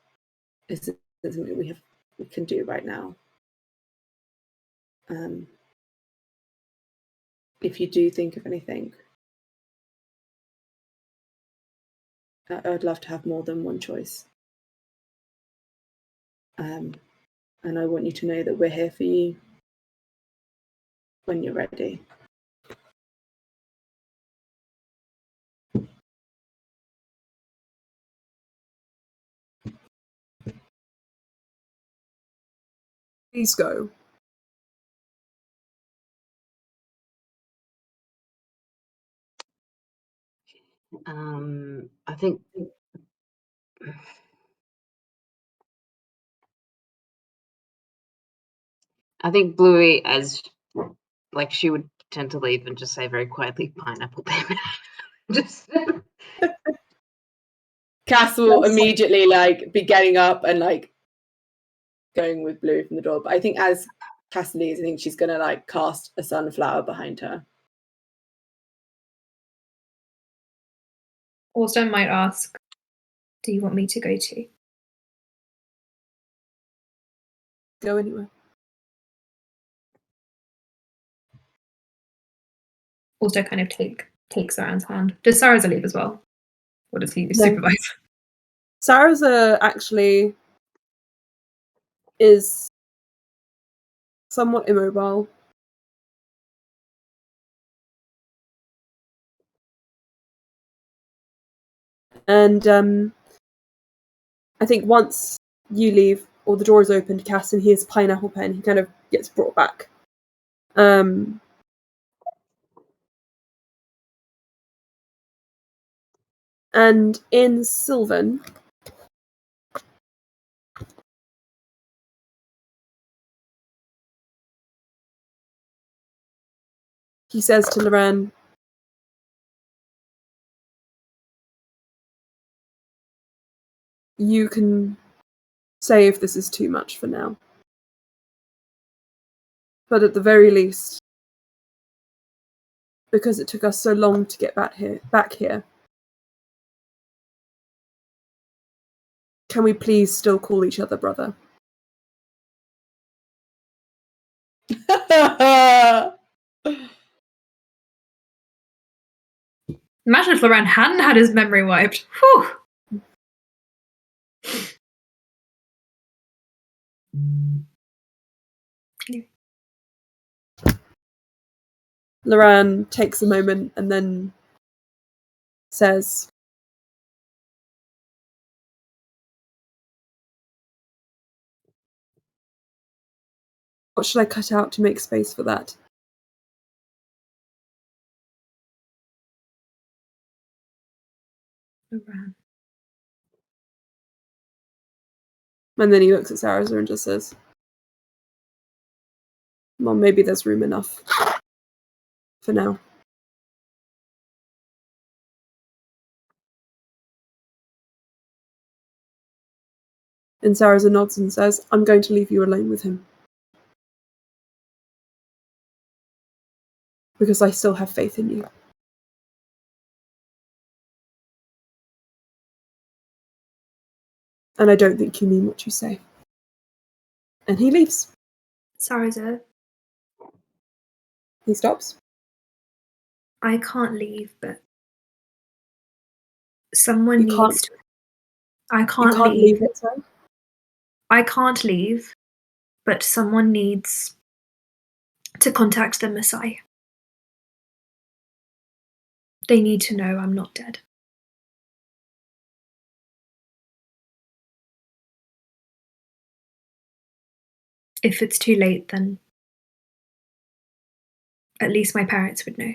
isn't something we can do right now. If you do think of anything, I'd love to have more than one choice. And I want you to know that we're here for you when you're ready. Please go. I think Bluey, as like, she would tend to leave and just say very quietly, "Pineapple baby." Just Cass will immediately like be getting up and like going with Blue from the door. But I think as Cass leaves, I think she's gonna like cast a sunflower behind her. Alstaer might ask, "Do you want me to go too?" Go anywhere. Alstaer kind of takes Luran's hand. Does Sarah's leave as well? Or does he No. supervise? Sarah's actually is somewhat immobile. And I think once you leave or the door is opened, Cass, and he has pineapple pen, he kind of gets brought back. And in Sylvan, he says to Luran, "You can say if this is too much for now. But at the very least, because it took us so long to get back here, can we please still call each other brother?" Imagine if Luran hadn't had his memory wiped. Whew. Luran takes a moment and then says, "What should I cut out to make space for that?" Luran. And then he looks at Sarah and just says, "Well, maybe there's room enough for now." And Sarah nods and says, "I'm going to leave you alone with him. Because I still have faith in you." And I don't think you mean what you say. And he leaves. Sarah, He stops. I can't leave, but someone You needs can't. to. I You can't can't leave. leave it, sorry? I can't leave, but someone needs to contact the Messiah. They need to know I'm not dead. If it's too late, then at least my parents would know.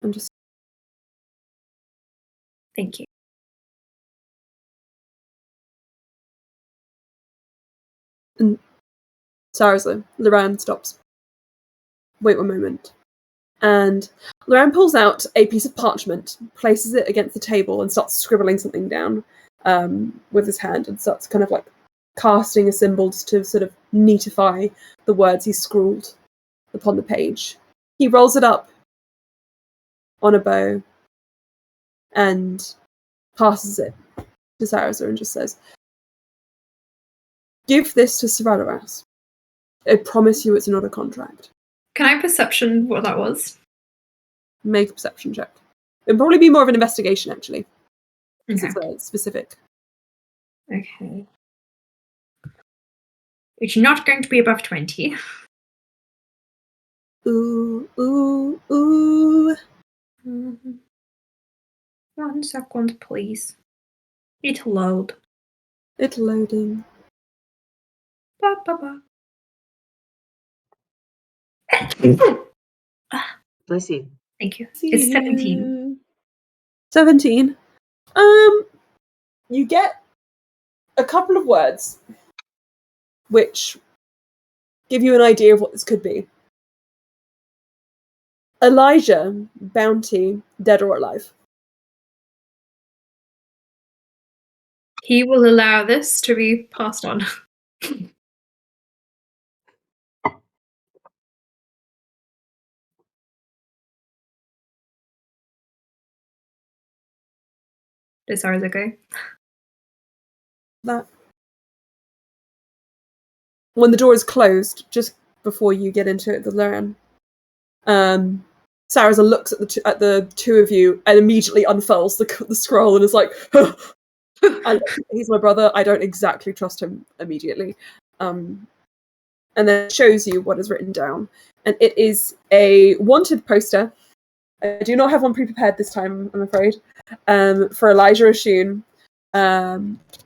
I'm just. Thank you. And Sarah, Luran stops. Wait one moment. And Luran pulls out a piece of parchment, places it against the table, and starts scribbling something down with his hand, and starts kind of like casting a symbol to sort of neatify the words he scrawled upon the page. He rolls it up on a bow and passes it to Sarah and just says, "Give this to Saradoras. I promise you it's not a contract." Can I perception what that was? Make a perception check. It'd probably be more of an investigation, actually. Because Okay. it's specific. Okay. It's not going to be above 20. Ooh, ooh, ooh. 1 second, please. It load. It's loading. Ba, ba, ba. Bless you. Thank you. It's 17. 17. You get a couple of words which give you an idea of what this could be. Elijah, bounty, dead or alive. He will allow this to be passed on. As far as I go. That. When the door is closed, just before you get into it, the Luran, Saraza looks at the two of you and immediately unfurls the scroll and is like, he's my brother. I don't exactly trust him immediately. And then shows you what is written down. And it is a wanted poster. I do not have one pre-prepared this time, I'm afraid, for Elijah Ashun,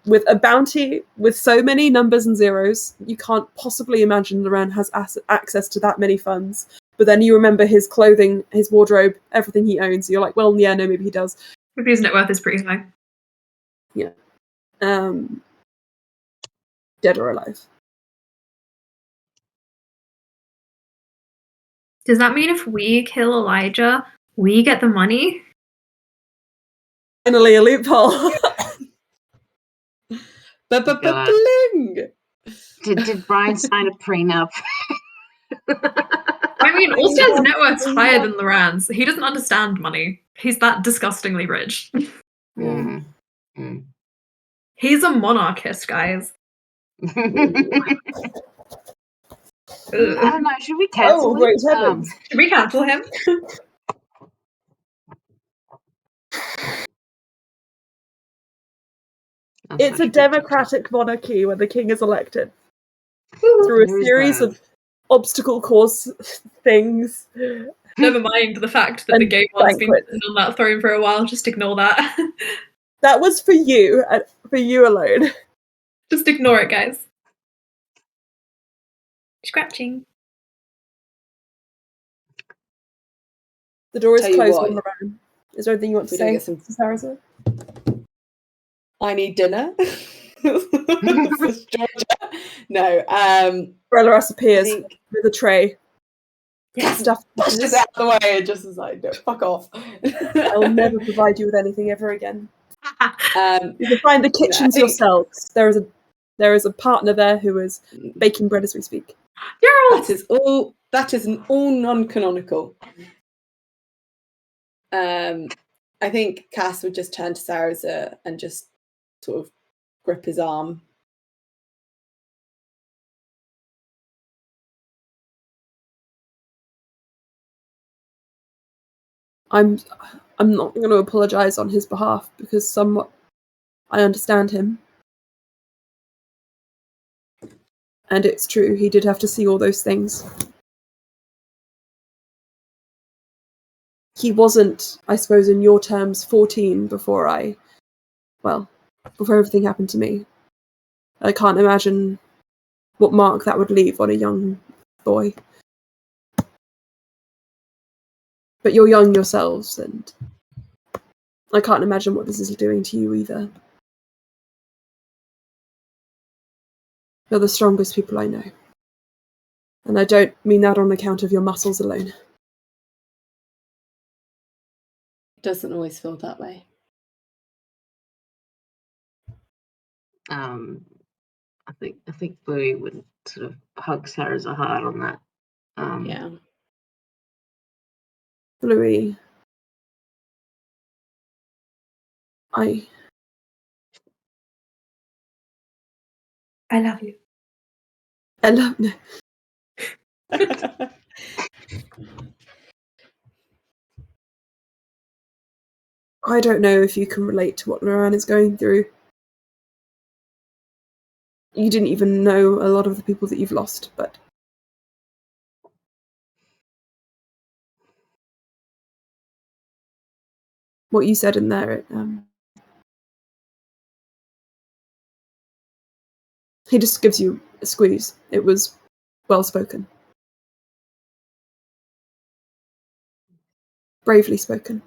with a bounty with so many numbers and zeros. You can't possibly imagine Luran has access to that many funds. But then you remember his clothing, his wardrobe, everything he owns. You're like, well, yeah, no, maybe he does. Maybe his net worth is pretty high. Yeah. Dead or alive. Does that mean if we kill Elijah, we get the money? Finally, a loophole. Bling! Did Brian sign a prenup? I mean, Alstair's net worth's higher than Luran's. He doesn't understand money. He's that disgustingly rich. Mm. Mm. He's a monarchist, guys. I don't know. Should we cancel him? great heavens. Should we cancel him? It's a democratic monarchy where the king is elected through a series of obstacle course things. Never mind the fact that the gay one's been sitting on that throne for a while. Just ignore that. That was for you alone. Just ignore it, guys. Scratching. The door is Tell you closed what. on Luran. Is there anything you want to We don't say, get some- Sarasa? I need dinner. This is Georgia. No. Brellaras appears I think with a tray. Yeah. Stuff. pushes out of the way and just is like, no, fuck off. I will never provide you with anything ever again. Um, You can find the kitchens think- yourselves. There is a partner there who is baking bread as we speak. Gerald! that is all non-canonical. I think Cass would just turn to Sarasa and just sort of grip his arm. I'm not going to apologize on his behalf because somewhat I understand him. And it's true, he did have to see all those things. He wasn't, I suppose, in your terms, 14 before everything happened to me. I can't imagine what mark that would leave on a young boy. But you're young yourselves, and I can't imagine what this is doing to you either. You're the strongest people I know. And I don't mean that on account of your muscles alone. It doesn't always feel that way. I think Bluey would sort of hug Sarah's heart on that. Yeah. Bluey, I love you. no. I don't know if you can relate to what Luran is going through. You didn't even know a lot of the people that you've lost, but what you said in there, He just gives you a squeeze. It was well spoken. Bravely spoken.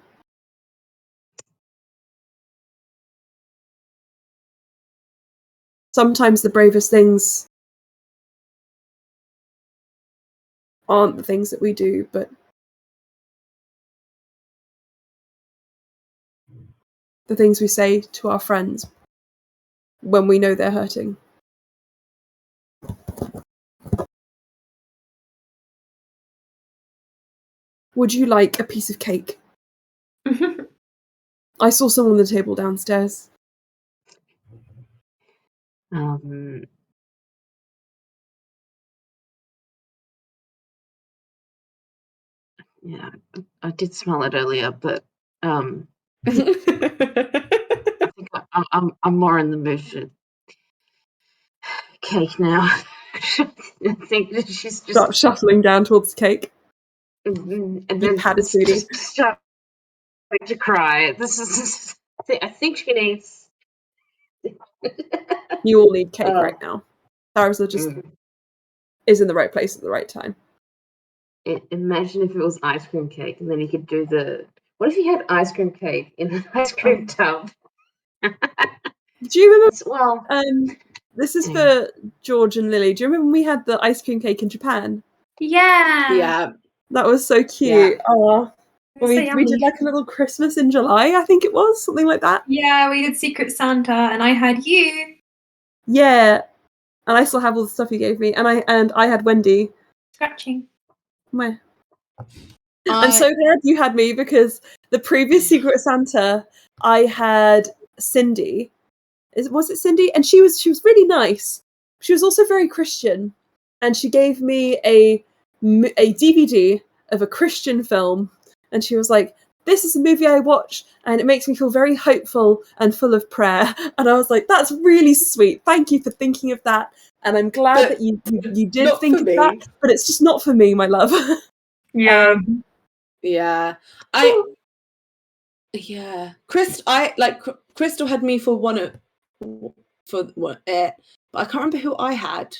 Sometimes the bravest things aren't the things that we do, but the things we say to our friends when we know they're hurting. Would you like a piece of cake? I saw some on the table downstairs. Yeah, I did smell it earlier, but I think I'm more in the mood for cake now. I think that she's just Start shuffling down towards the cake. and You then had a it's sweetie. just start to cry. This is I think she needs. You all need cake Oh. right now. Sarah's just is in the right place at the right time. Imagine if it was ice cream cake, and then you could do the. What if you had ice cream cake in an ice cream tub? Do you remember? Well, this is for George and Lily. Do you remember when we had the ice cream cake in Japan? Yeah. That was so cute. Yeah. Oh, So we yummy. did like a little Christmas in July, I think it was, something like that. Yeah, we did Secret Santa, and I had you. Yeah, and I still have all the stuff you gave me, and I had Wendy. Scratching. Where? I'm so glad you had me, because the previous Secret Santa, I had Cindy. Was it Cindy? And she was really nice. She was also very Christian, and she gave me a DVD of a Christian film, and she was like, "This is a movie I watch, and it makes me feel very hopeful and full of prayer." And I was like, "That's really sweet. Thank you for thinking of that." And I'm glad that you did not think for of me. that, but it's just not for me, my love. Yeah. Yeah. Crystal had me for but I can't remember who I had.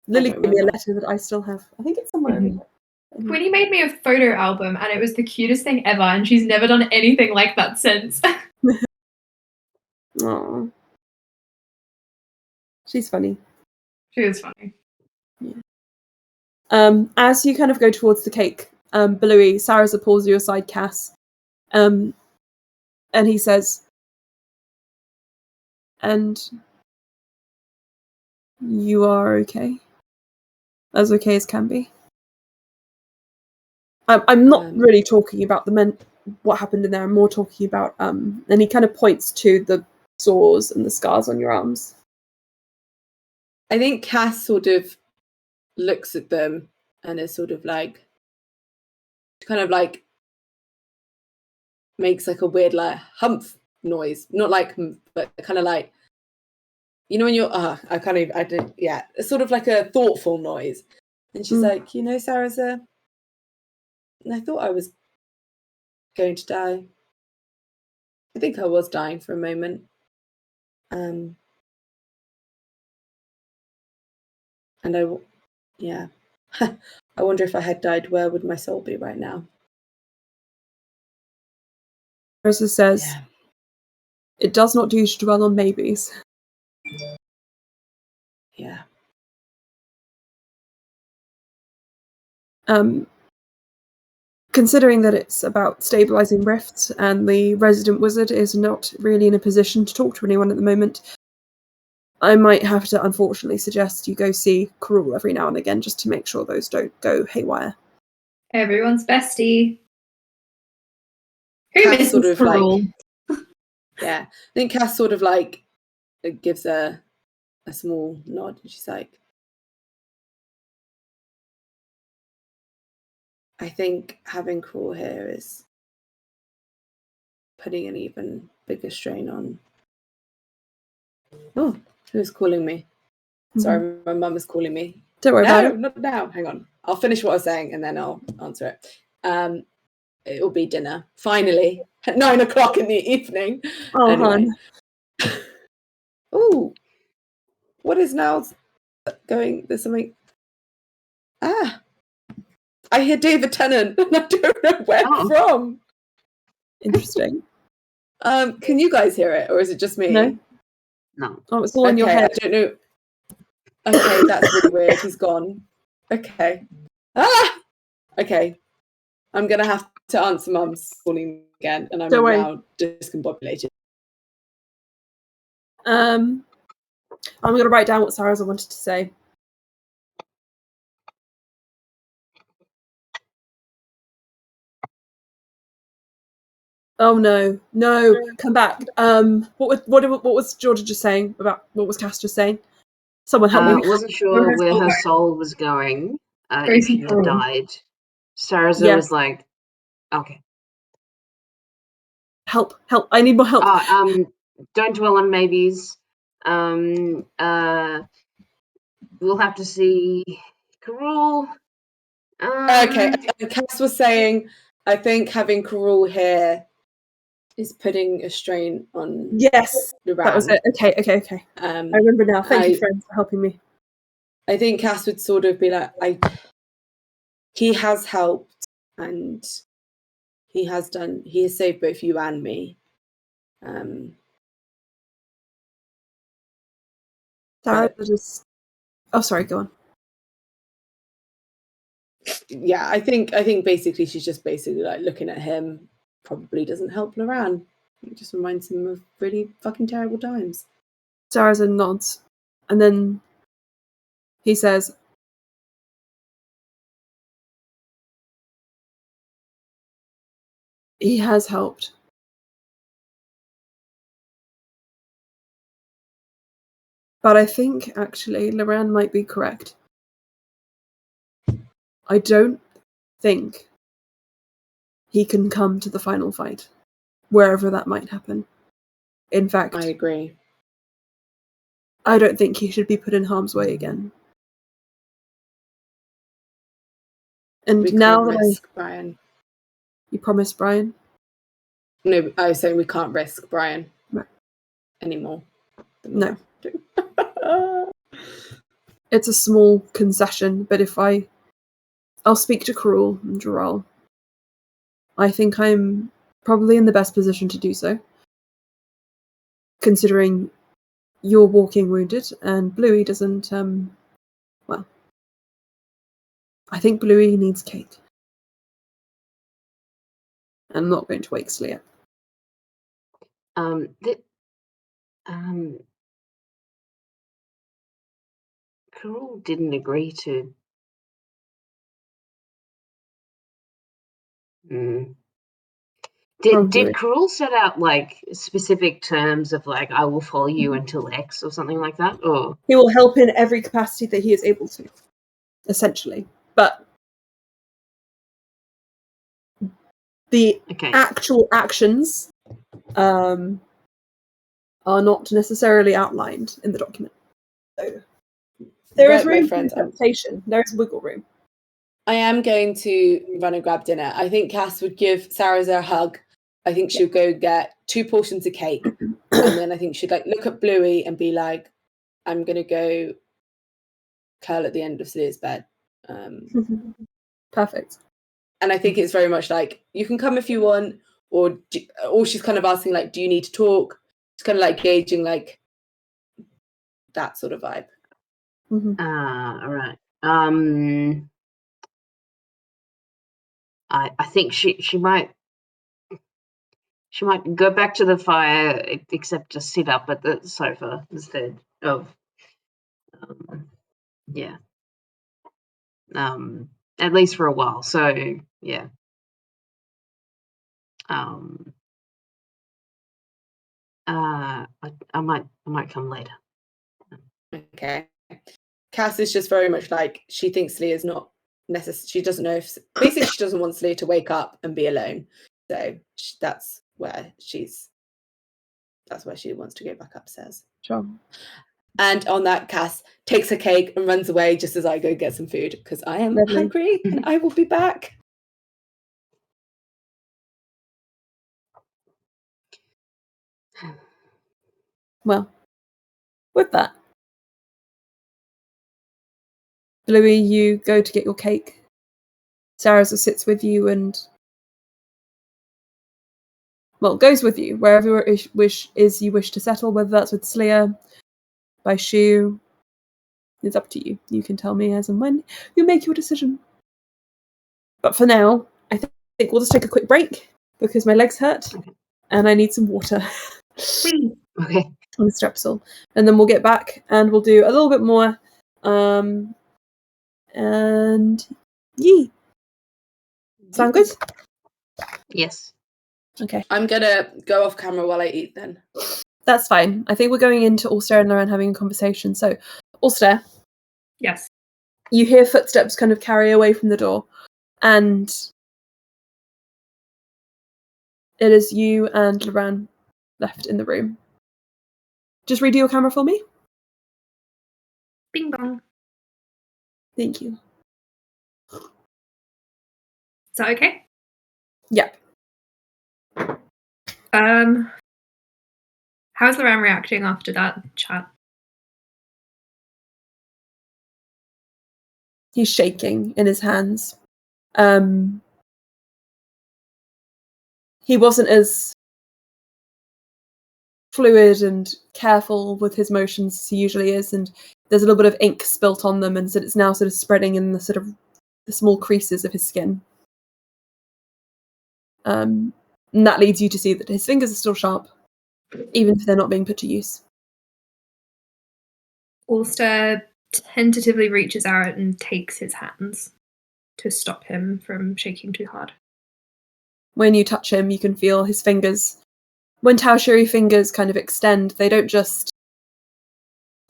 Lily gave me a letter that I still have. I think it's somewhere over here. Queenie made me a photo album, and it was the cutest thing ever, and she's never done anything like that since. Aww. She's funny. She was funny. Yeah. As you kind of go towards the cake, Bluey, Sarah's pulls you aside, Cass. And he says, "And you are okay? As okay as can be?" I'm not really talking about what happened in there. I'm more talking about and he kind of points to the sores and the scars on your arms. I think Cass sort of looks at them and is sort of like, kind of like makes like a weird like humph noise, not like, but kind of like, you know, when you're it's sort of like a thoughtful noise. And she's like, "You know, Sarah, I thought I was going to die. I think I was dying for a moment. And I wonder if I had died, where would my soul be right now?" Sarah says, "It does not do to dwell on maybes." Yeah. Considering that it's about stabilizing rifts and the resident wizard is not really in a position to talk to anyone at the moment, I might have to unfortunately suggest you go see Cruel every now and again just to make sure those don't go haywire. Everyone's bestie. Who Cass misses sort of Cruel? Yeah. I think Cass sort of like gives a small nod, and she's like, "I think having Cruel here is putting an even bigger strain on." Oh, who's calling me? Sorry, my mum is calling me. Don't worry about it. No, not now. Hang on. I'll finish what I was saying and then I'll answer it. It will be dinner. Finally. At 9 o'clock in the evening. Oh, anyway. hon. Ooh. What is now going? There's something. Ah, I hear David Tennant, and I don't know where from. Interesting. Can you guys hear it, or is it just me? No. No. Oh, it's all in your Okay, head. I don't know. Okay, that's really weird. He's gone. Okay. Ah! Okay. I'm going to have to answer Mum's calling again, and I'm Don't worry. now discombobulated. I'm going to write down what Sarah's wanted to say. Oh no, come back. What was Georgia just saying about what was Cass just saying? Someone help me. Wasn't sure where her soul was going if she had died. Sarahza Yes. was like, okay. Help! I need more help. Don't dwell on maybes. We'll have to see Karul. Okay, Cass was saying, I think having Karul here is putting a strain on Yes, Luran. that was it. Okay. I remember now. Thank you, friends, for helping me. I think Cass would sort of be like, he has helped, and he has saved both you and me. Sarah just. Oh, sorry. Go on. Yeah, I think basically she's just basically like looking at him. Probably doesn't help Luran. It just reminds him of really fucking terrible times. Sarah nods, and then he says, "He has helped." But I think, actually, Luran might be correct. I don't think he can come to the final fight, wherever that might happen. In fact, I agree. I don't think he should be put in harm's way again. And We now can't that risk Brian. You promised Brian? No, I was saying we can't risk Brian anymore. No. It's a small concession, but I'll speak to Karul and Joral. I think I'm probably in the best position to do so, considering you're walking wounded and Bluey doesn't. Well, I think Bluey needs cake. I'm not going to wake Sleer. Karul didn't agree to. Did Karul set out like specific terms of like I will follow you until X or something like that? Or he will help in every capacity that he is able to, essentially. But the actual actions are not necessarily outlined in the document. So there is room for interpretation. There is wiggle room. I am going to run and grab dinner. I think Cass would give Sarah a hug. I think she'll go get 2 portions of cake. And then I think she'd like look at Bluey and be like, I'm going to go curl at the end of Sleer's bed. Perfect. And I think it's very much like, you can come if you want, or she's kind of asking like, do you need to talk? It's kind of like gauging like that sort of vibe. All right. I think she might go back to the fire, except just sit up at the sofa instead of at least for a while. So yeah. I might come later. Okay. Cass is just very much like, she thinks Sleer is not necessary. She doesn't know if, basically she doesn't want Sleer to wake up and be alone. So that's where she wants to go back upstairs. Sure. And on that, Cass takes her cake and runs away just as I go get some food because I am hungry and I will be back. Well, with that, Louis, you go to get your cake. Sarah sits with you and, well, goes with you wherever you wish to settle, whether that's with Sleer, by Shu. It's up to you. You can tell me as and when you make your decision. But for now, I think we'll just take a quick break because my legs hurt and I need some water. Please. Okay. And Strepsil. And then we'll get back and we'll do a little bit more. And yee. Sound good? Yes. Okay. I'm gonna go off camera while I eat then. That's fine. I think we're going into Alstaer and Luran having a conversation. So, Alstaer, Yes. you hear footsteps kind of carry away from the door, and it is you and Luran left in the room. Just redo your camera for me. Bing bong. Thank you. Is that okay? Yep. How's Luran reacting after that chat? He's shaking in his hands. He wasn't as fluid and careful with his motions as he usually is, and there's a little bit of ink spilt on them, and so it's now sort of spreading in the sort of the small creases of his skin. And that leads you to see that his fingers are still sharp, even if they're not being put to use. Alstaer tentatively reaches out and takes his hands to stop him from shaking too hard. When you touch him, you can feel his fingers. When Taoshiri fingers kind of extend, they don't just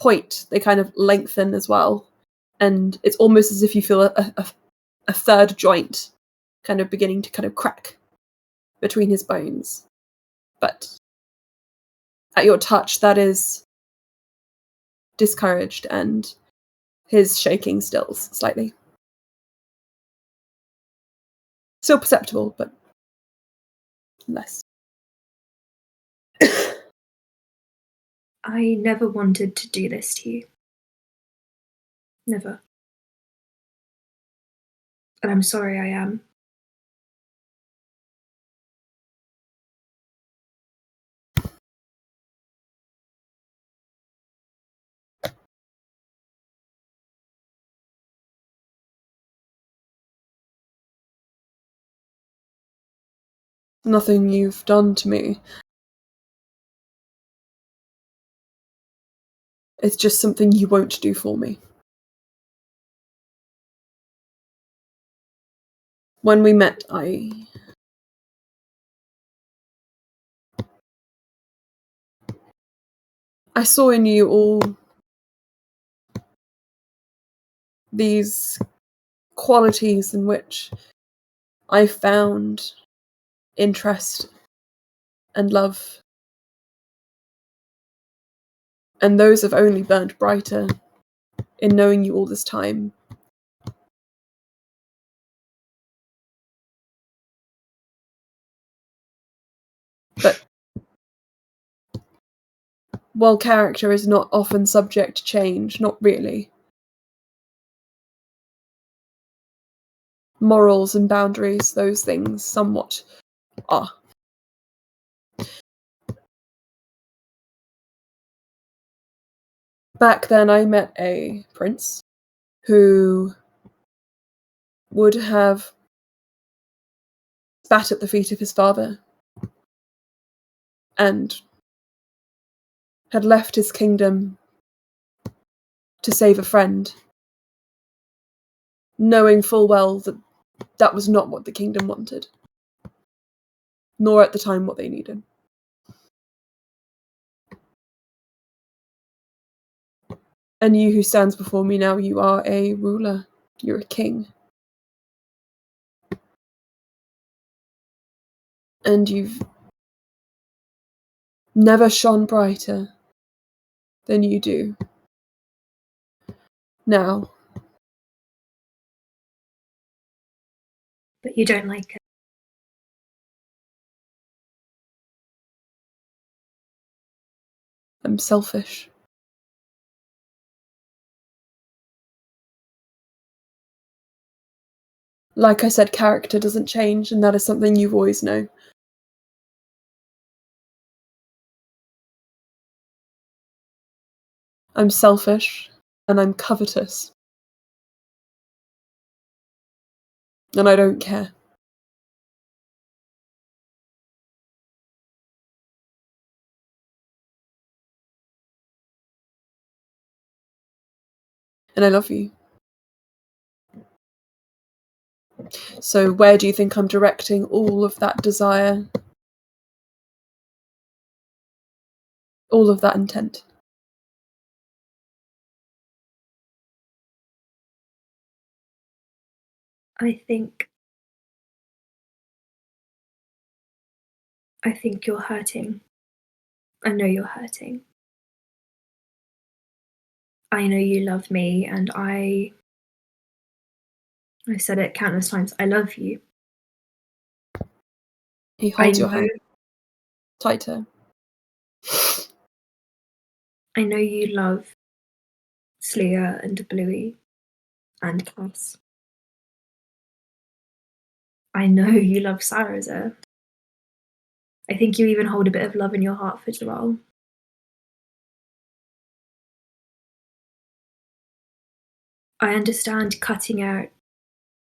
point, they kind of lengthen as well. And it's almost as if you feel a third joint kind of beginning to kind of crack between his bones. But at your touch, that is discouraged, and his shaking stills slightly. Still perceptible, but less. I never wanted to do this to you. Never. And I'm sorry I am. Nothing you've done to me. It's just something you won't do for me. When we met, I saw in you all these qualities in which I found interest and love. And those have only burnt brighter in knowing you all this time. But while character is not often subject to change, not really. Morals and boundaries, those things, somewhat are. Back then I met a prince who would have spat at the feet of his father and had left his kingdom to save a friend, knowing full well that that was not what the kingdom wanted, nor at the time what they needed. And you who stands before me now, you are a ruler, you're a king. And you've never shone brighter than you do now. But you don't like it. I'm selfish. Like I said, character doesn't change, and that is something you've always known. I'm selfish, and I'm covetous. And I don't care. And I love you. So where do you think I'm directing all of that desire? All of that intent? I think you're hurting. I know you're hurting. I know you love me, and I've said it countless times, I love you. He holds your hand tighter. I know you love Sleer and Bluey and Cass. I know you love Saraza. I think you even hold a bit of love in your heart for Joel. I understand cutting out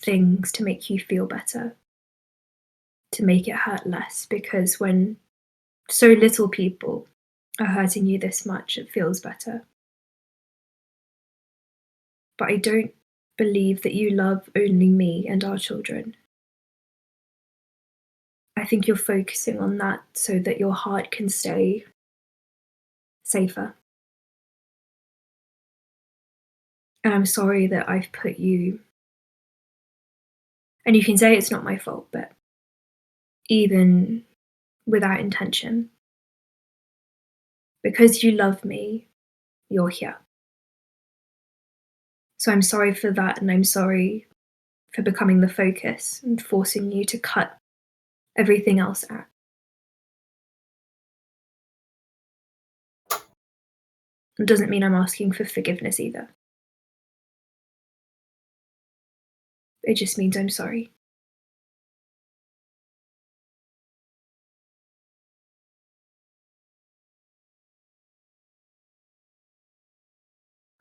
things to make you feel better, to make it hurt less, because when so little people are hurting you this much, it feels better. But I don't believe that you love only me and our children. I think you're focusing on that so that your heart can stay safer. And I'm sorry that I've put you, and you can say it's not my fault, but even without intention, because you love me, you're here. So I'm sorry for that, and I'm sorry for becoming the focus and forcing you to cut everything else out. It doesn't mean I'm asking for forgiveness either. It just means I'm sorry.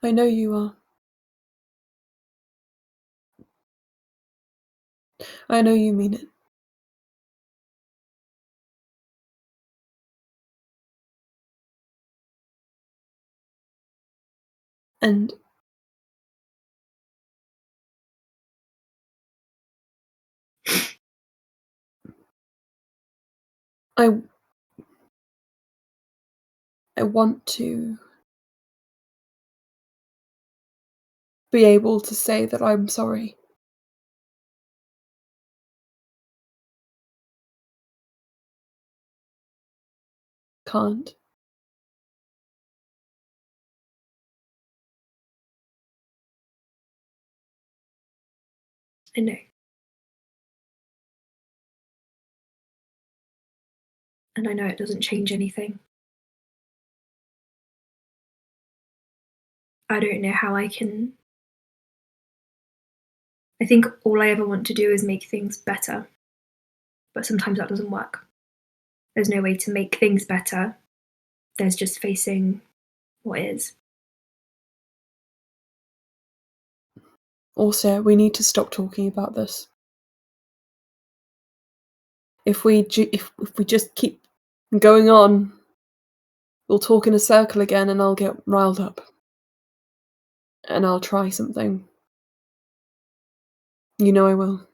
I know you are. I know you mean it. And I want to be able to say that I'm sorry. Can't. I know. And I know it doesn't change anything. I don't know how I can. I think all I ever want to do is make things better. But sometimes that doesn't work. There's no way to make things better. There's just facing what is. Also, we need to stop talking about this. If we just keep going on, we'll talk in a circle again, and I'll get riled up. And I'll try something. You know I will.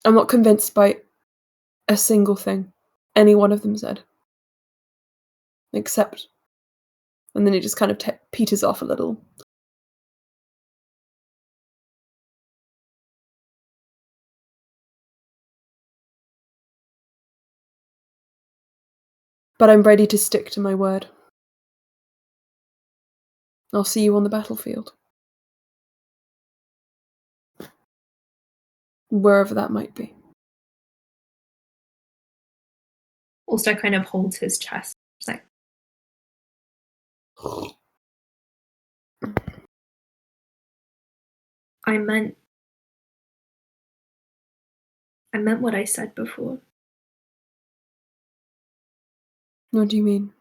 I'm not convinced by a single thing any one of them said. Except... And then it just kind of peters off a little. But I'm ready to stick to my word. I'll see you on the battlefield. Wherever that might be. Alstaer kind of holds his chest. It's like, I meant what I said before. What do you mean?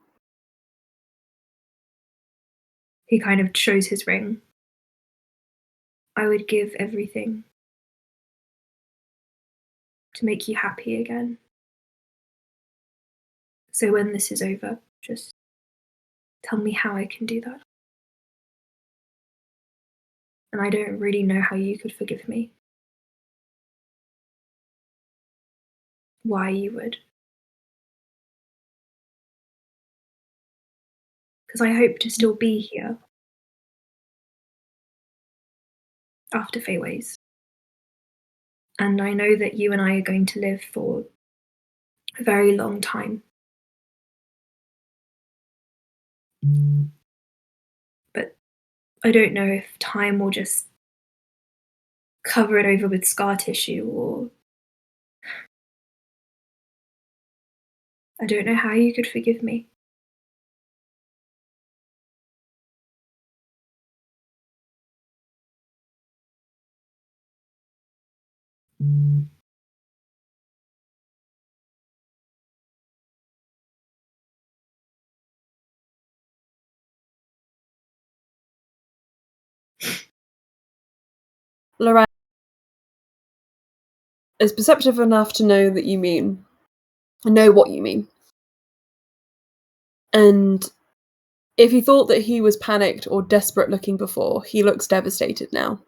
He kind of shows his ring. I would give everything to make you happy again. So when this is over, just tell me how I can do that. And I don't really know how you could forgive me. Why you would. Because I hope to still be here after Feyways. And I know that you and I are going to live for a very long time. But I don't know if time will just cover it over with scar tissue, or I don't know how you could forgive me. Luran is perceptive enough to know that you know what you mean. And if he thought that he was panicked or desperate looking before, he looks devastated now.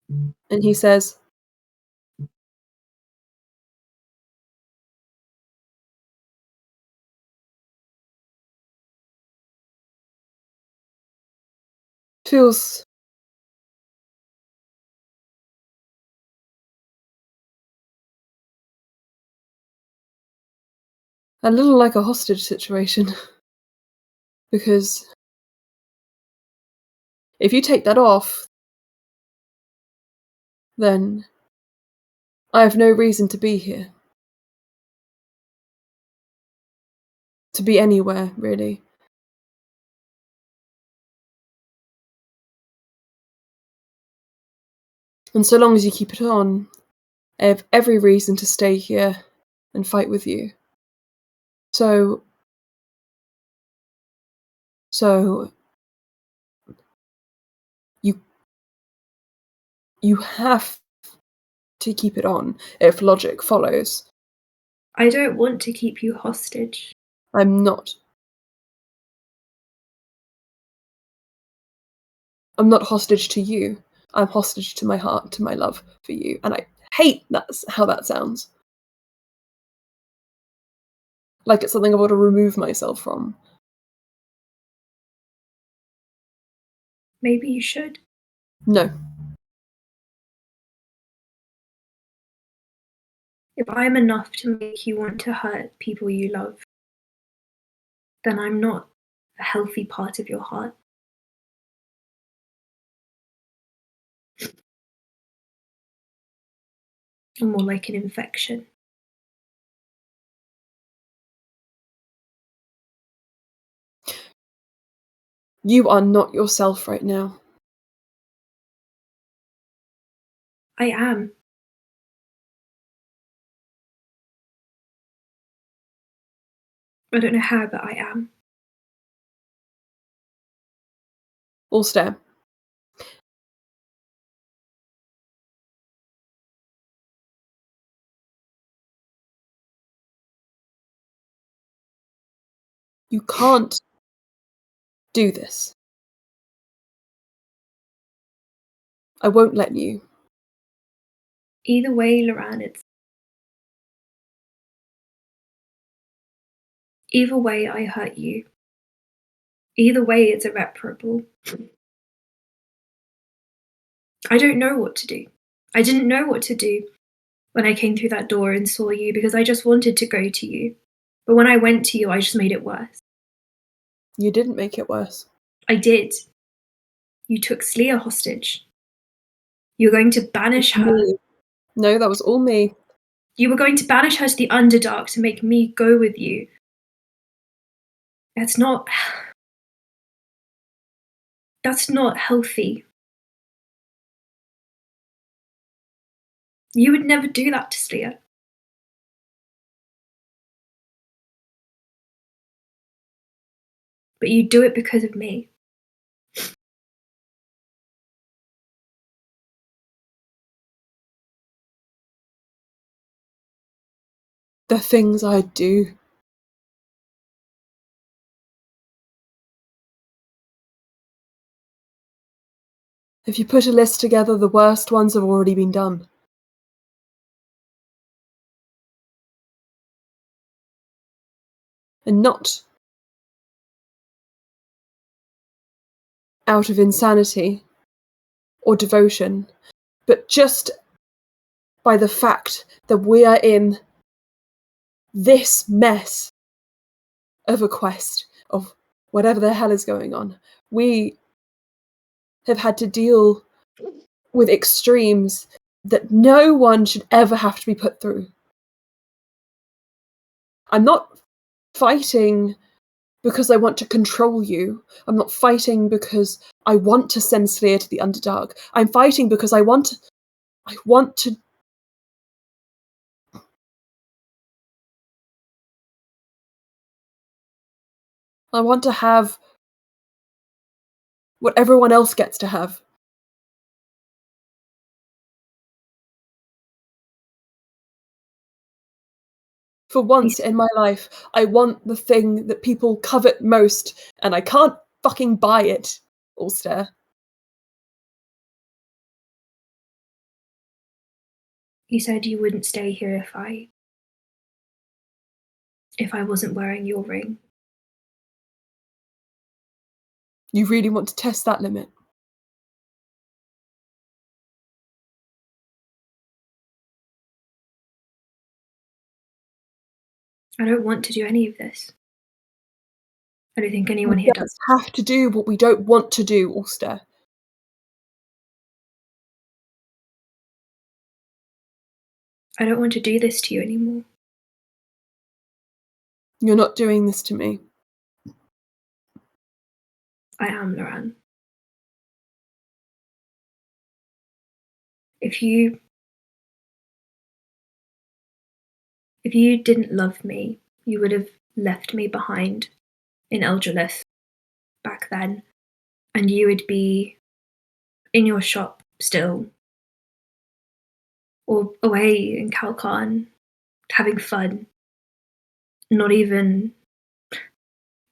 And he says, feels a little like a hostage situation. Because if you take that off, then I have no reason to be here. To be anywhere, really. And so long as you keep it on, I have every reason to stay here and fight with you. So you have to keep it on if logic follows. I don't want to keep you hostage. I'm not. I'm not hostage to you. I'm hostage to my heart, to my love for you. And I hate how that sounds. Like it's something I want to remove myself from. Maybe you should. No. If I'm enough to make you want to hurt people you love, then I'm not a healthy part of your heart. I'm more like an infection. You are not yourself right now. I am. I don't know how, but I am. Alstaer. You can't do this. I won't let you. Either way, Luran, either way I hurt you. Either way, it's irreparable. I don't know what to do. I didn't know what to do when I came through that door and saw you because I just wanted to go to you. But when I went to you, I just made it worse. You didn't make it worse. I did. You took Sleer hostage. You're going to banish her. No, that was all me. You were going to banish her to the Underdark to make me go with you. That's not healthy. You would never do that to Sleer. But you do it because of me. The things I do. If you put a list together, the worst ones have already been done. And not out of insanity or devotion, but just by the fact that we are in this mess of a quest of whatever the hell is going on. We have had to deal with extremes that no one should ever have to be put through. I'm not fighting because I want to control you. I'm not fighting because I want to send Sleer to the Underdark. I'm fighting because I want to have what everyone else gets to have. For once in my life, I want the thing that people covet most, and I can't fucking buy it, Alstaer. You said you wouldn't stay here if I wasn't wearing your ring. You really want to test that limit? I don't want to do any of this. I don't think anyone here does. We have to do what we don't want to do, Alstaer. I don't want to do this to you anymore. You're not doing this to me. I am, Luran. If you didn't love me, you would have left me behind in Eldrelith back then, and you would be in your shop still, or away in Kalkan, having fun. Not even...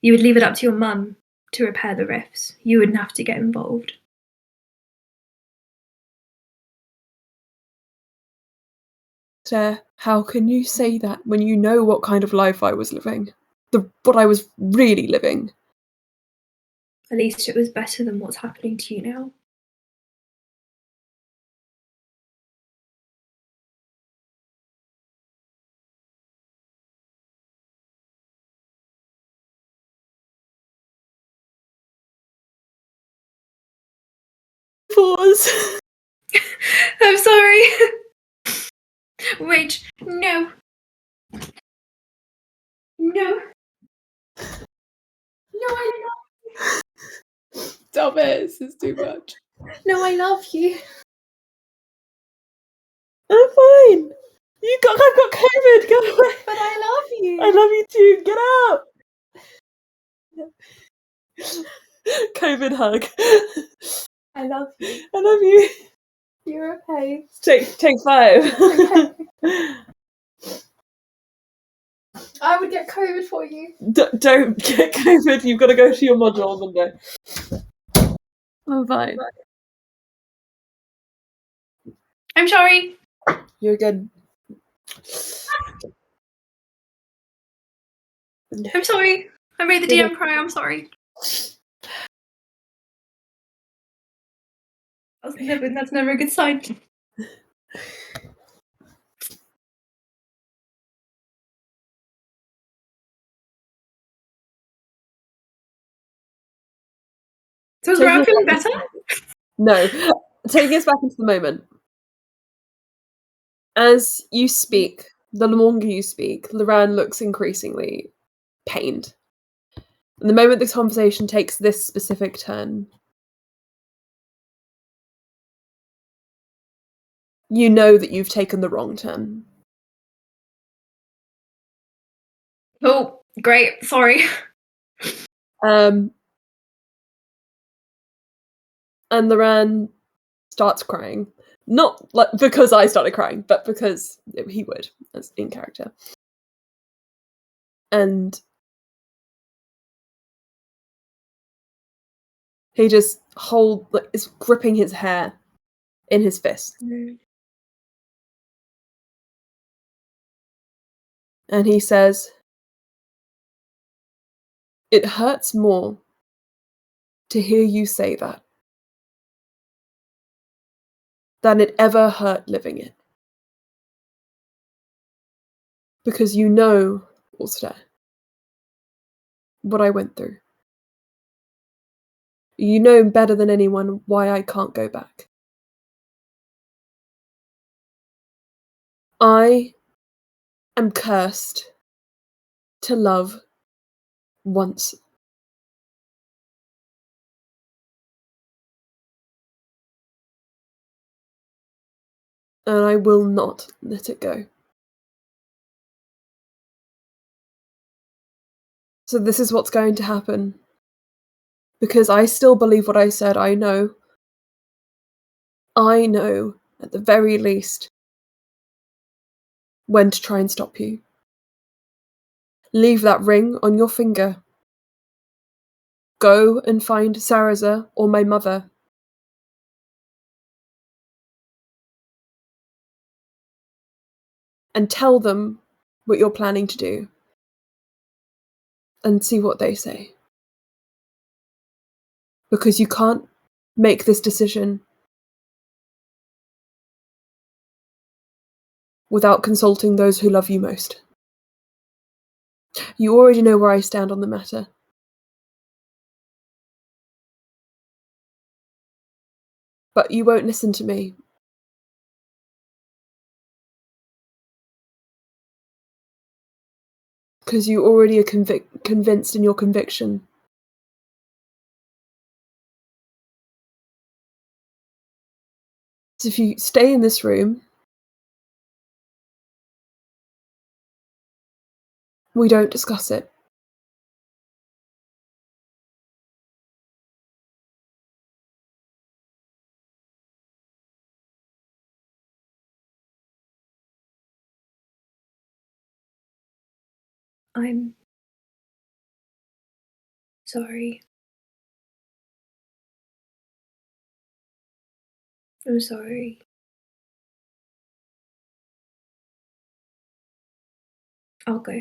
You would leave it up to your mum to repair the rifts. You wouldn't have to get involved. Alstaer, how can you say that when you know what kind of life I was living? What I was really living? At least it was better than what's happening to you now. Pause. I'm sorry. Wait, no. No. No, I love Stop it, this is too much. No, I love you. I'm fine. I've got COVID. Go away. But I love you. I love you too. Get out. COVID hug. I love you. I love you. You're okay. Take 5. I would get COVID for you. Don't get COVID. You've got to go to your module on Monday. I'm fine. I'm sorry. You're good. I'm sorry. I made the DM cry. I'm sorry. That's never a good sign. So is Luran feeling better? No. Taking us back into the moment. As you speak, The longer you speak, Luran looks increasingly pained. And the moment the conversation takes this specific turn, you know that you've taken the wrong turn. Oh, great. Sorry. And Luran starts crying. Not like because I started crying, but because he would, as in character. And he just is gripping his hair in his fist. And he says, "It hurts more to hear you say that than it ever hurt living it. Because you know, Alstaer, what I went through. You know better than anyone why I can't go back. I am cursed to love once. And I will not let it go. So this is what's going to happen. Because I still believe what I said. I know, at the very least, when to try and stop you. Leave that ring on your finger. Go and find Saraza or my mother. And tell them what you're planning to do. And see what they say. Because you can't make this decision without consulting those who love you most. You already know where I stand on the matter. But you won't listen to me. Because you already are convinced in your conviction. So if you stay in this room, we don't discuss it. I'm sorry. I'm sorry. I'll go.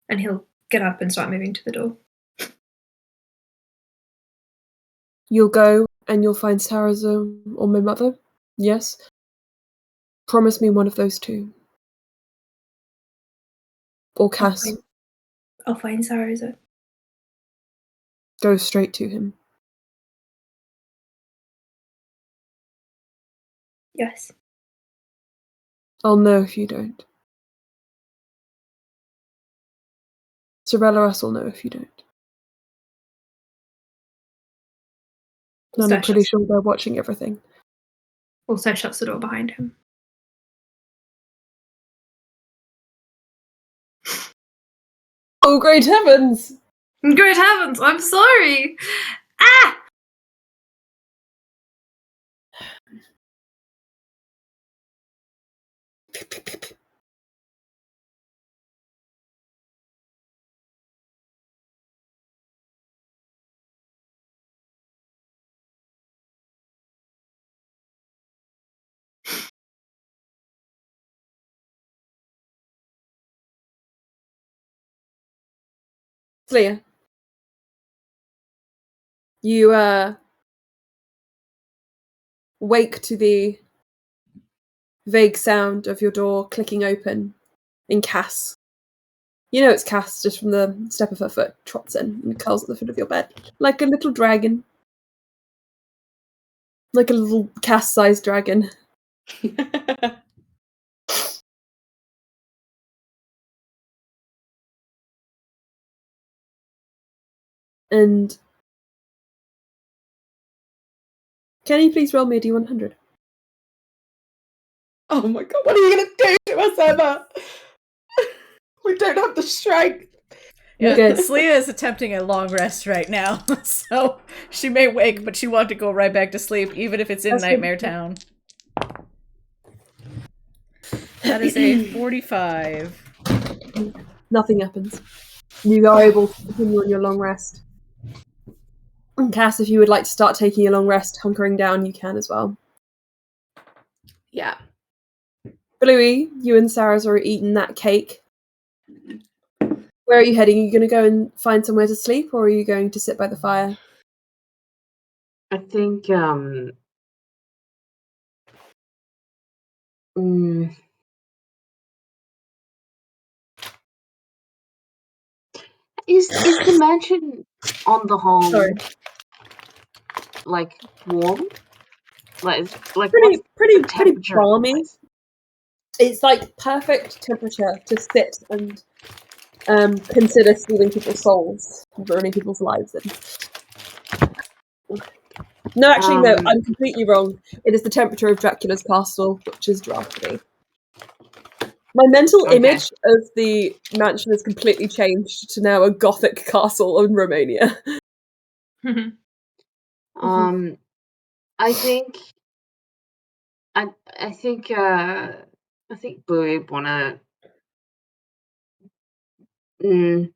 And he'll get up and start moving to the door. You'll go and you'll find Saraza or my mother? Yes? Promise me one of those two. Or Cass. I'll find Saraza. Go straight to him. Yes. I'll know if you don't. Sorella will know if you don't. And I'm pretty sure they're watching everything. Also shuts the door behind him. Oh, great heavens! Great heavens, I'm sorry! Ah! Leah. You, wake to the vague sound of your door clicking open in Cass. You know it's Cass just from the step of her foot, trots in and curls at the foot of your bed. Like a little dragon. Like a little Cass-sized dragon. And can you please roll me a D100? Oh my god, what are you going to do to us, Emma? We don't have the strength. You're good. Slia is attempting a long rest right now, so she may wake, but she wants to go right back to sleep, even if it's in That's Nightmare good. Town. That is a 45. Nothing happens. You are able to continue on your long rest. And Cass, if you would like to start taking a long rest, hunkering down, you can as well. Yeah. Bluey, you and Sarah's are eating that cake. Where are you heading? Are you going to go and find somewhere to sleep, or are you going to sit by the fire? I think is the mansion on the whole Sorry. like warm? Like Pretty what's the pretty temperature of the balmy. place? It's like perfect temperature to sit and consider stealing people's souls, ruining people's lives in. No, actually, no, I'm completely wrong. It is the temperature of Dracula's castle, which is drafty. My mental Okay. image of the mansion has completely changed to now a gothic castle in Romania. I think I think Bluey wanna. I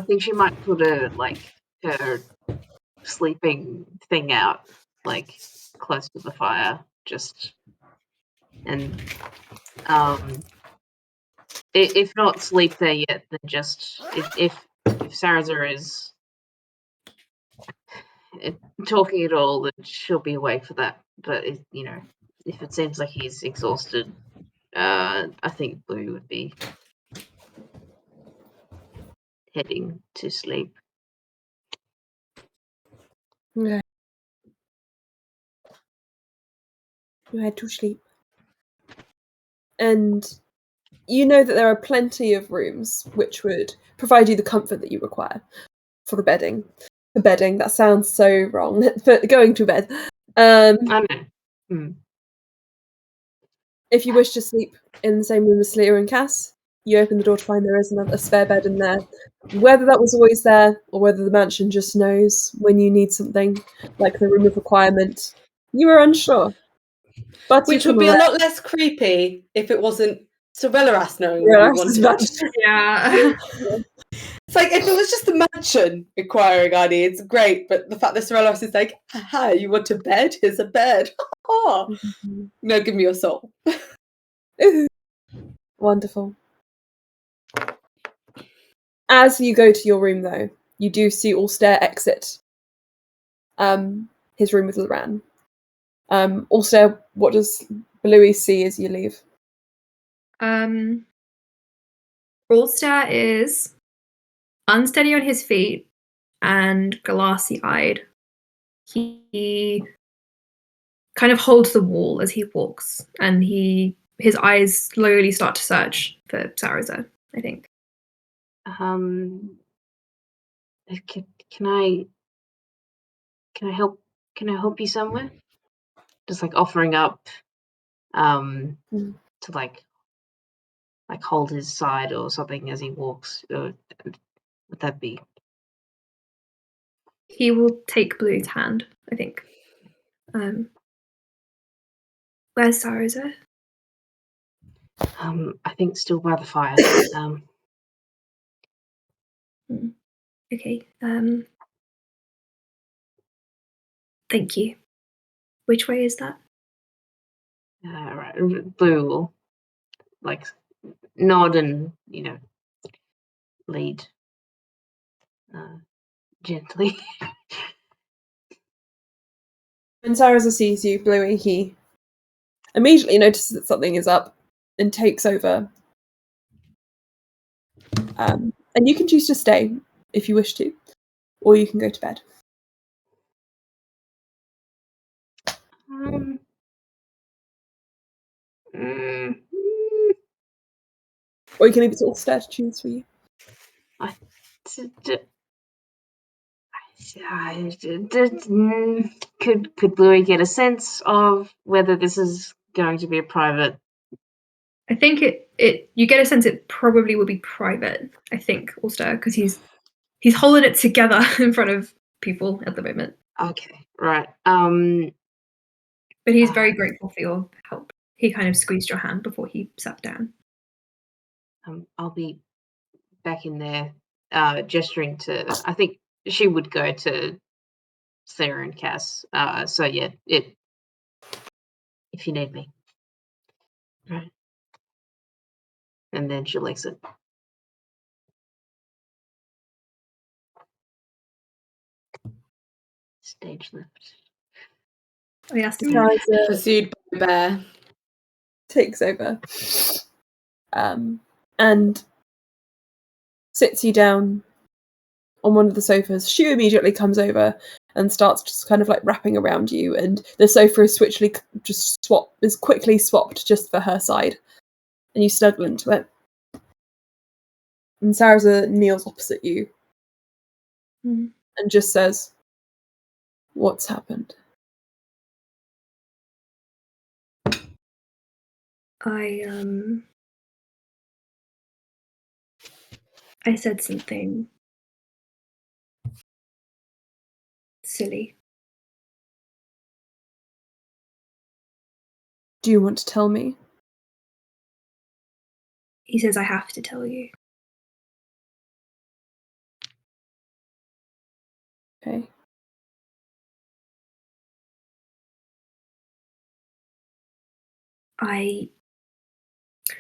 think she might put her sleeping thing out close to the fire, just and if not sleep there yet, then just if Sarazar is talking at all, then she'll be awake for that. But if it seems like he's exhausted, I think Blue would be heading to sleep. Okay. You head to sleep. And you know that there are plenty of rooms which would provide you the comfort that you require for bedding. For bedding, that sounds so wrong. For going to bed. I know. If you wish to sleep in the same room as Sleer and Cass, you open the door to find there is a spare bed in there. Whether that was always there, or whether the mansion just knows when you need something, like the room of requirement, you are unsure. But Which would be a lot less creepy if it wasn't Sorelleras knowing what we wanted. Yeah. It's like, if it was just the mansion requiring our needs, great. But the fact that Sorelleras is like, haha, you want a bed? Here's a bed. Oh, no, give me your soul. Wonderful. As you go to your room, though, you do see Alstaer exit his room with Luran. Alstair, what does Bluey see as you leave? Alstair is unsteady on his feet and glassy-eyed. He kind of holds the wall as he walks, and his eyes slowly start to search for Sarazar, I think. Can I help? Can I help you somewhere? Just offering up, to hold his side or something as he walks. Would that be? He will take Blue's hand, I think. Where's Sarazar? I think still by the fire. Okay. Thank you. Which way is that? Right. Blue will nod and lead gently. When Sarazar sees you, Bluey, he immediately notices that something is up and takes over. And you can choose to stay if you wish to, or you can go to bed. Mm, Or you can leave it to Alstaer to choose for you. Could Bluey get a sense of whether this is going to be a private? I think you get a sense it probably will be private. I think Alstair, because he's holding it together in front of people at the moment. Okay, right. But he's very grateful for your help. He kind of squeezed your hand before he sat down. I'll be back in there, gesturing to. I think she would go to Sarah and Cass. So yeah, if you need me, right? And then she'll exit. Stage left. Oh, yes. Sarah's Pursued by a bear. takes over and sits you down on one of the sofas. She immediately comes over and starts just kind of like wrapping around you, and the sofa is quickly swapped just for her side, and you snuggle into it. And Sarah kneels opposite you Mhm. and just says, "What's happened?" I said something silly. Do you want to tell me? He says I have to tell you. Okay.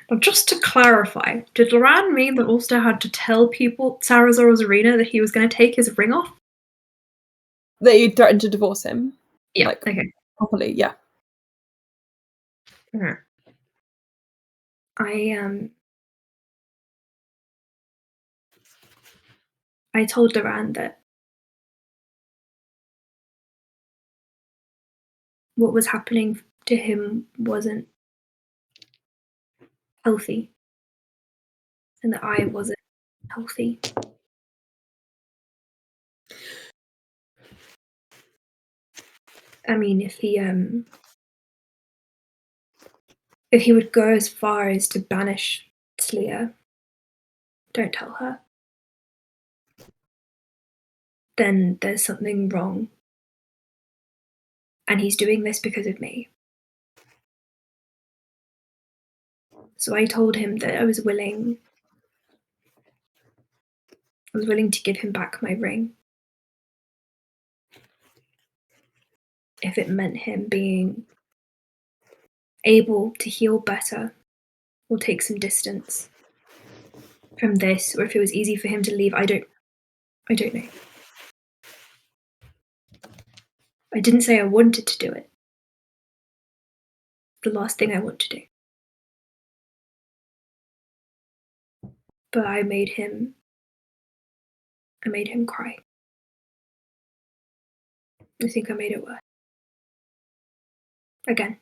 Well, just to clarify, did Luran mean that Alstair had to tell people, Sarazor's Arena, that he was going to take his ring off? That you threatened to divorce him? Yeah, Like, okay. properly, yeah. Mhm. I told Luran that what was happening to him wasn't healthy, and that I wasn't healthy. I mean, if he would go as far as to banish Sleer, don't tell her, then there's something wrong. And he's doing this because of me. So I told him that I was willing to give him back my ring if it meant him being able to heal better or take some distance from this, or if it was easy for him to leave. I don't know. I didn't say I wanted to do it. The last thing I want to do. But I made him cry. I think I made it worse. Again.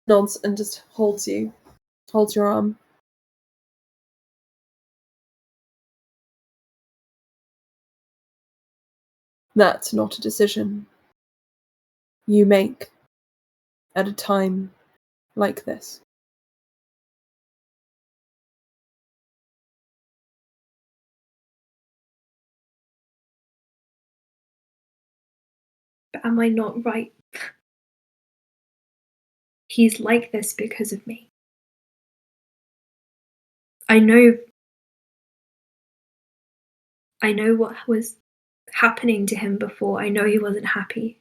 Nods and just holds your arm. That's not a decision you make at a time like this. But am I not right? He's like this because of me. I know what was happening to him before. I know he wasn't happy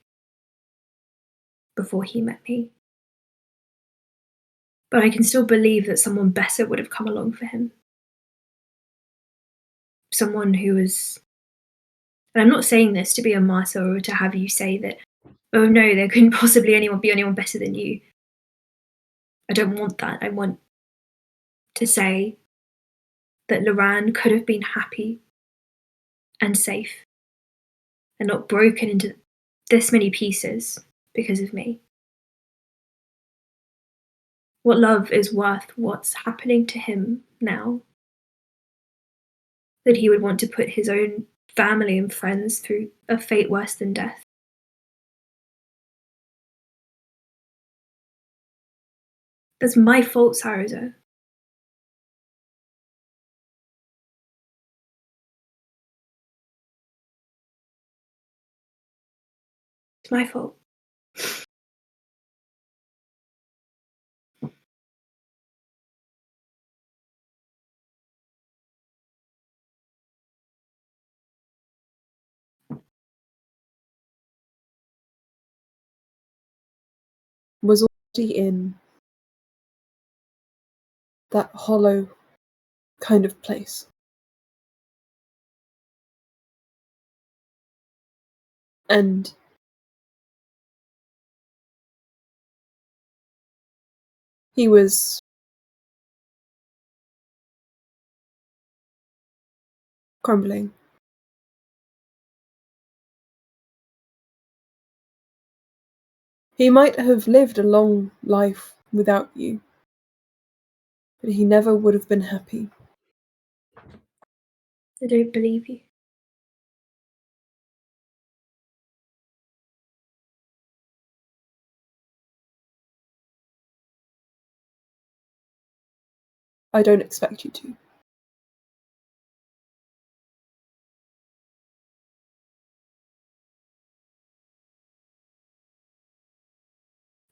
before he met me. But I can still believe that someone better would have come along for him. Someone who was, and I'm not saying this to be a martyr or to have you say that, oh no, there couldn't possibly be anyone better than you. I don't want that. I want to say that Luran could have been happy and safe and not broken into this many pieces because of me? What love is worth what's happening to him now? That he would want to put his own family and friends through a fate worse than death. That's my fault, Sarazo. It's my fault. Was already in that hollow kind of place. And he was crumbling. He might have lived a long life without you, but he never would have been happy. I don't believe you. I don't expect you to.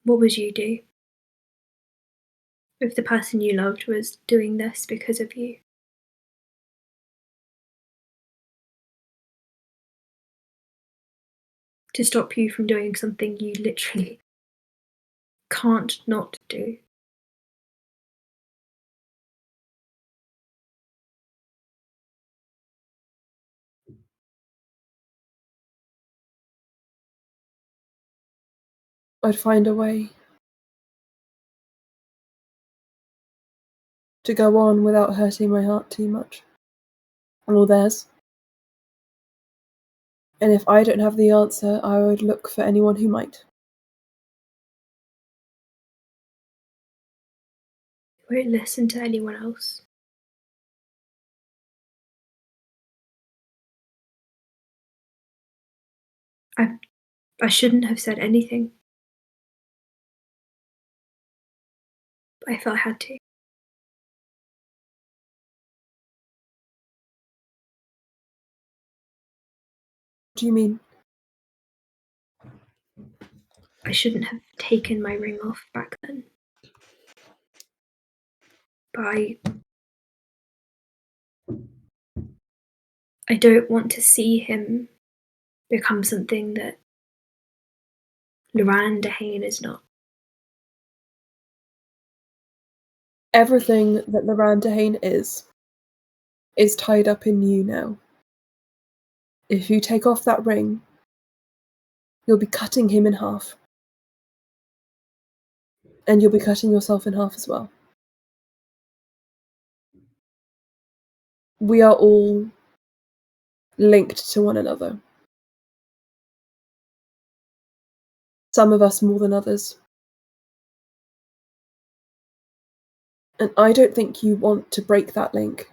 What would you do if the person you loved was doing this because of you? To stop you from doing something you literally can't not do. I'd find a way to go on without hurting my heart too much. Or theirs. And if I don't have the answer, I would look for anyone who might. You won't listen to anyone else. I shouldn't have said anything. But I felt I had to. What do you mean? I shouldn't have taken my ring off back then. But I don't want to see him become something that Luran Dehane is not. Everything that Luran Dehane is tied up in you now. If you take off that ring, you'll be cutting him in half. And you'll be cutting yourself in half as well. We are all linked to one another. Some of us more than others. And I don't think you want to break that link.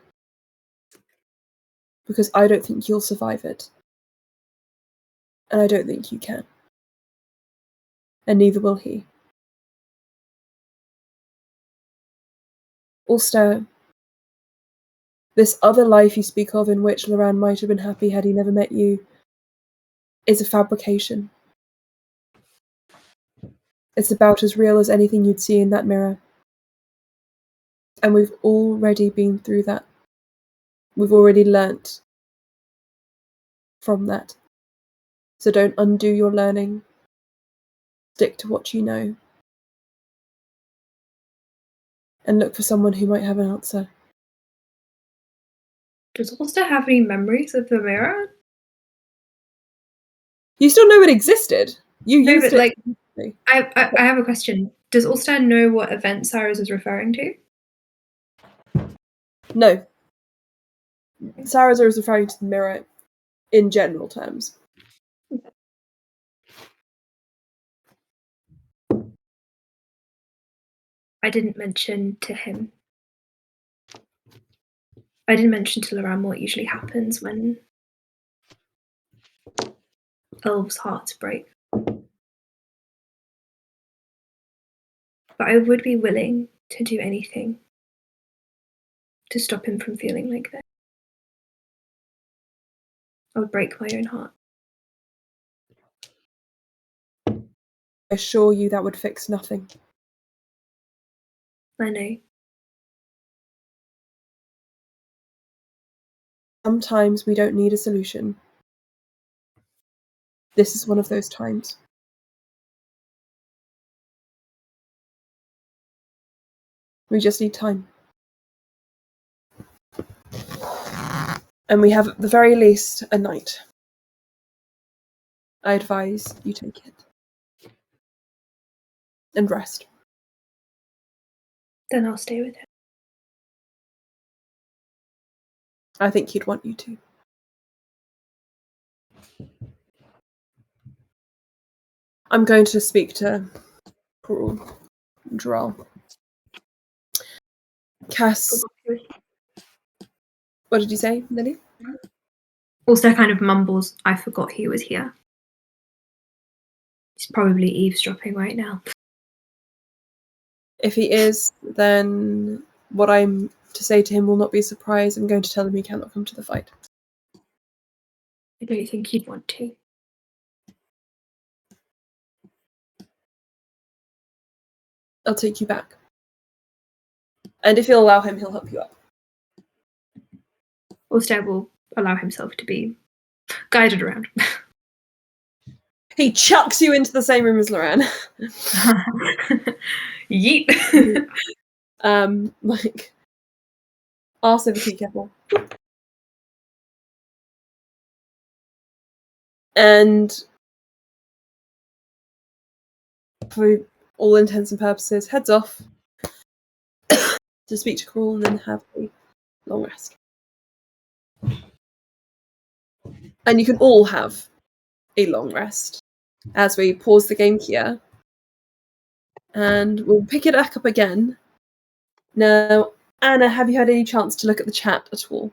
Because I don't think you'll survive it. And I don't think you can. And neither will he. Alstaer, this other life you speak of in which Luran might have been happy had he never met you, is a fabrication. It's about as real as anything you'd see in that mirror. And we've already been through that. We've already learnt from that. So don't undo your learning. Stick to what you know. And look for someone who might have an answer. Does Alstaer have any memories of the mirror? You still know it existed. You No, used but it. I have a question. Does Alstaer know what event Cyrus was referring to? No. Sarazer is referring to the mirror in general terms. I didn't mention to him. I didn't mention to Luran what usually happens when elves' hearts break. But I would be willing to do anything to stop him from feeling like that. I would break my own heart. I assure you that would fix nothing. I know. Sometimes we don't need a solution. This is one of those times. We just need time. And we have, at the very least, a night. I advise you take it. And rest. Then I'll stay with him. I think he'd want you to. I'm going to speak to Droll. Cass, what did you say, Lily? Also kind of mumbles, I forgot he was here. He's probably eavesdropping right now. If he is, then what I'm to say to him will not be a surprise. I'm going to tell him he cannot come to the fight. I don't think he'd want to. I'll take you back. And if you'll allow him, he'll help you up. Alstaer will allow himself to be guided around. He chucks you into the same room as Luran. Yeet. Like, arse over tea kettle. And for all intents and purposes, heads off to speak to Crawl and then have a long rest. And you can all have a long rest as we pause the game here. And we'll pick it back up again. Now, Anna, have you had any chance to look at the chat at all?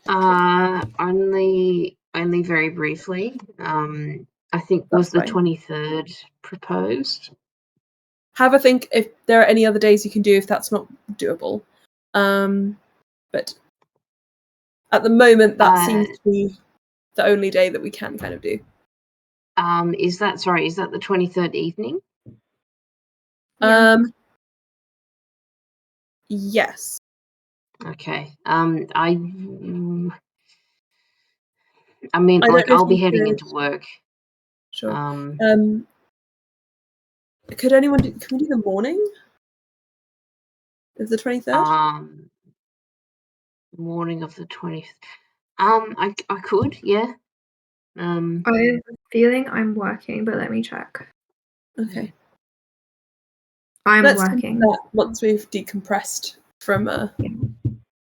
Only very briefly. I think was the That's 23rd proposed. Have a think if there are any other days you can do if that's not doable. But at the moment, that seems to be the only day that we can kind of do. Is that the 23rd evening? Yes. Okay. I mean, like, I'll be heading into work. Sure. Could anyone do? Can we do the morning of the 23rd? Morning of the 20th. I could, yeah. I have a feeling I'm working, but let me check. Okay. Let's working. That once we've decompressed from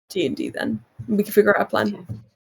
D&D, then we can figure out a plan. Okay.